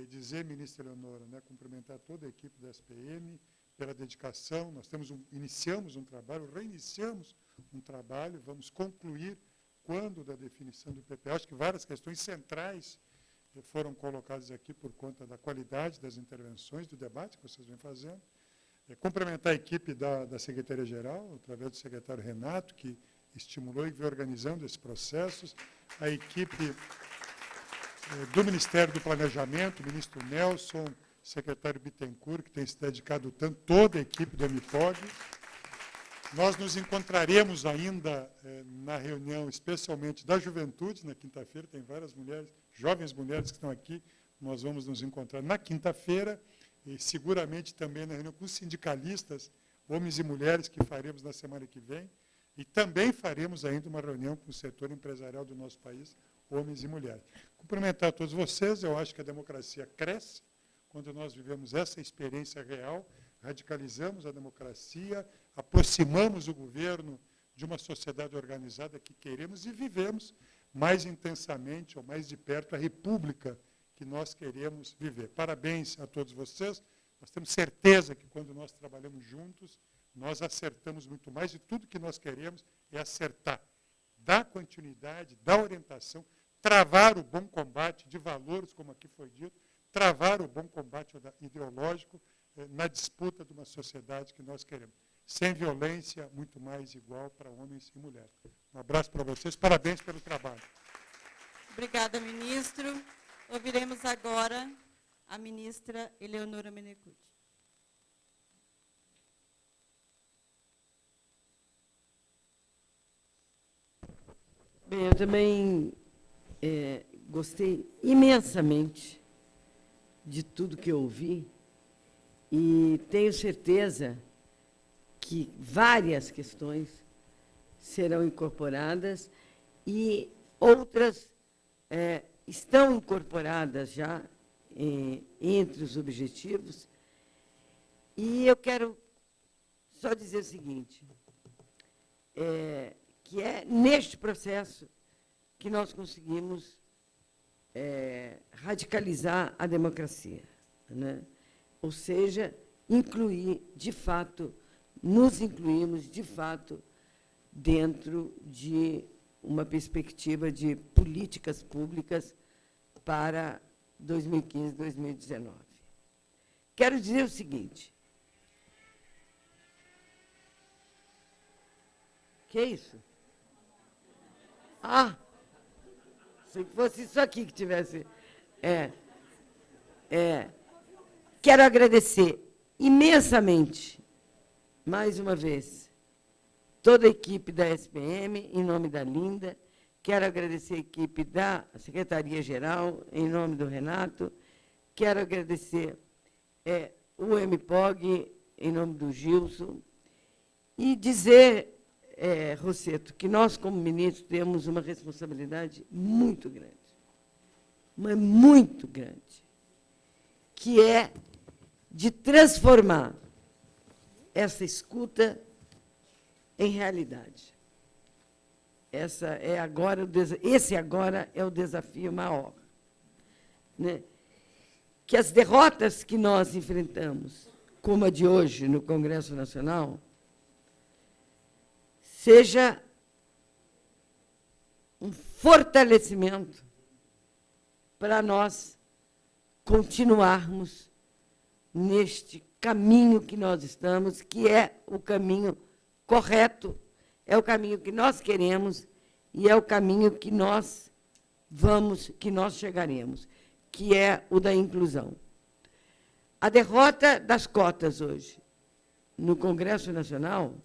Dizer, ministra Eleonora, né, cumprimentar toda a equipe da SPM pela dedicação. Nós iniciamos um trabalho, reiniciamos um trabalho, vamos concluir quando da definição do PPA. Acho que várias questões centrais foram colocadas aqui por conta da qualidade das intervenções, do debate que vocês vêm fazendo. Cumprimentar a equipe da Secretaria-Geral, através do secretário Renato, que estimulou e veio organizando esses processos, a equipe do Ministério do Planejamento, o ministro Nelson, secretário Bittencourt, que tem se dedicado tanto, toda a equipe do MPOG. Nós nos encontraremos ainda na reunião, especialmente da juventude, na quinta-feira, tem várias mulheres, jovens mulheres que estão aqui, nós vamos nos encontrar na quinta-feira, e seguramente também na reunião com os sindicalistas, homens e mulheres, que faremos na semana que vem, e também faremos ainda uma reunião com o setor empresarial do nosso país, homens e mulheres. Cumprimentar a todos vocês, eu acho que a democracia cresce quando nós vivemos essa experiência real, radicalizamos a democracia, aproximamos o governo de uma sociedade organizada que queremos e vivemos mais intensamente ou mais de perto a república que nós queremos viver. Parabéns a todos vocês. Nós temos certeza que quando nós trabalhamos juntos, nós acertamos muito mais e tudo que nós queremos é acertar. Dar continuidade, dar orientação, travar o bom combate de valores, como aqui foi dito, travar o bom combate ideológico na disputa de uma sociedade que nós queremos. Sem violência, muito mais igual para homens e mulheres. Um abraço para vocês, parabéns pelo trabalho. Obrigada, ministro. Ouviremos agora a ministra Eleonora Menecute. Bem, eu também gostei imensamente de tudo que eu ouvi e tenho certeza que várias questões serão incorporadas e outras estão incorporadas já entre os objetivos. E eu quero só dizer o seguinte, que é neste processo que nós conseguimos radicalizar a democracia, né? Ou seja, incluir, de fato, nos incluímos, de fato, dentro de uma perspectiva de políticas públicas para 2015, 2019. Quero dizer o seguinte. Que é isso? Ah, se fosse isso aqui que tivesse... Quero agradecer imensamente, mais uma vez, toda a equipe da SPM, em nome da Linda. Quero agradecer a equipe da Secretaria-Geral, em nome do Renato. Quero agradecer o MPOG, em nome do Gilson. E dizer, Rosseto, que nós, como ministro, temos uma responsabilidade muito grande, mas muito grande, que é de transformar essa escuta em realidade. Esse agora é o desafio maior, né? Que as derrotas que nós enfrentamos, como a de hoje no Congresso Nacional, seja um fortalecimento para nós continuarmos neste caminho que nós estamos, que é o caminho correto, é o caminho que nós queremos, e é o caminho que nós chegaremos, que é o da inclusão. A derrota das cotas hoje no Congresso Nacional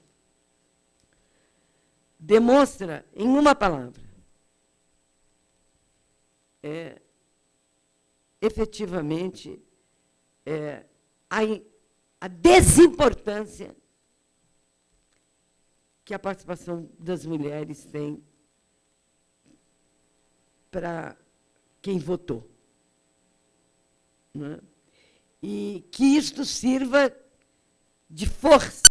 demonstra, em uma palavra, efetivamente, a desimportância que a participação das mulheres tem para quem votou. Não é? E que isto sirva de força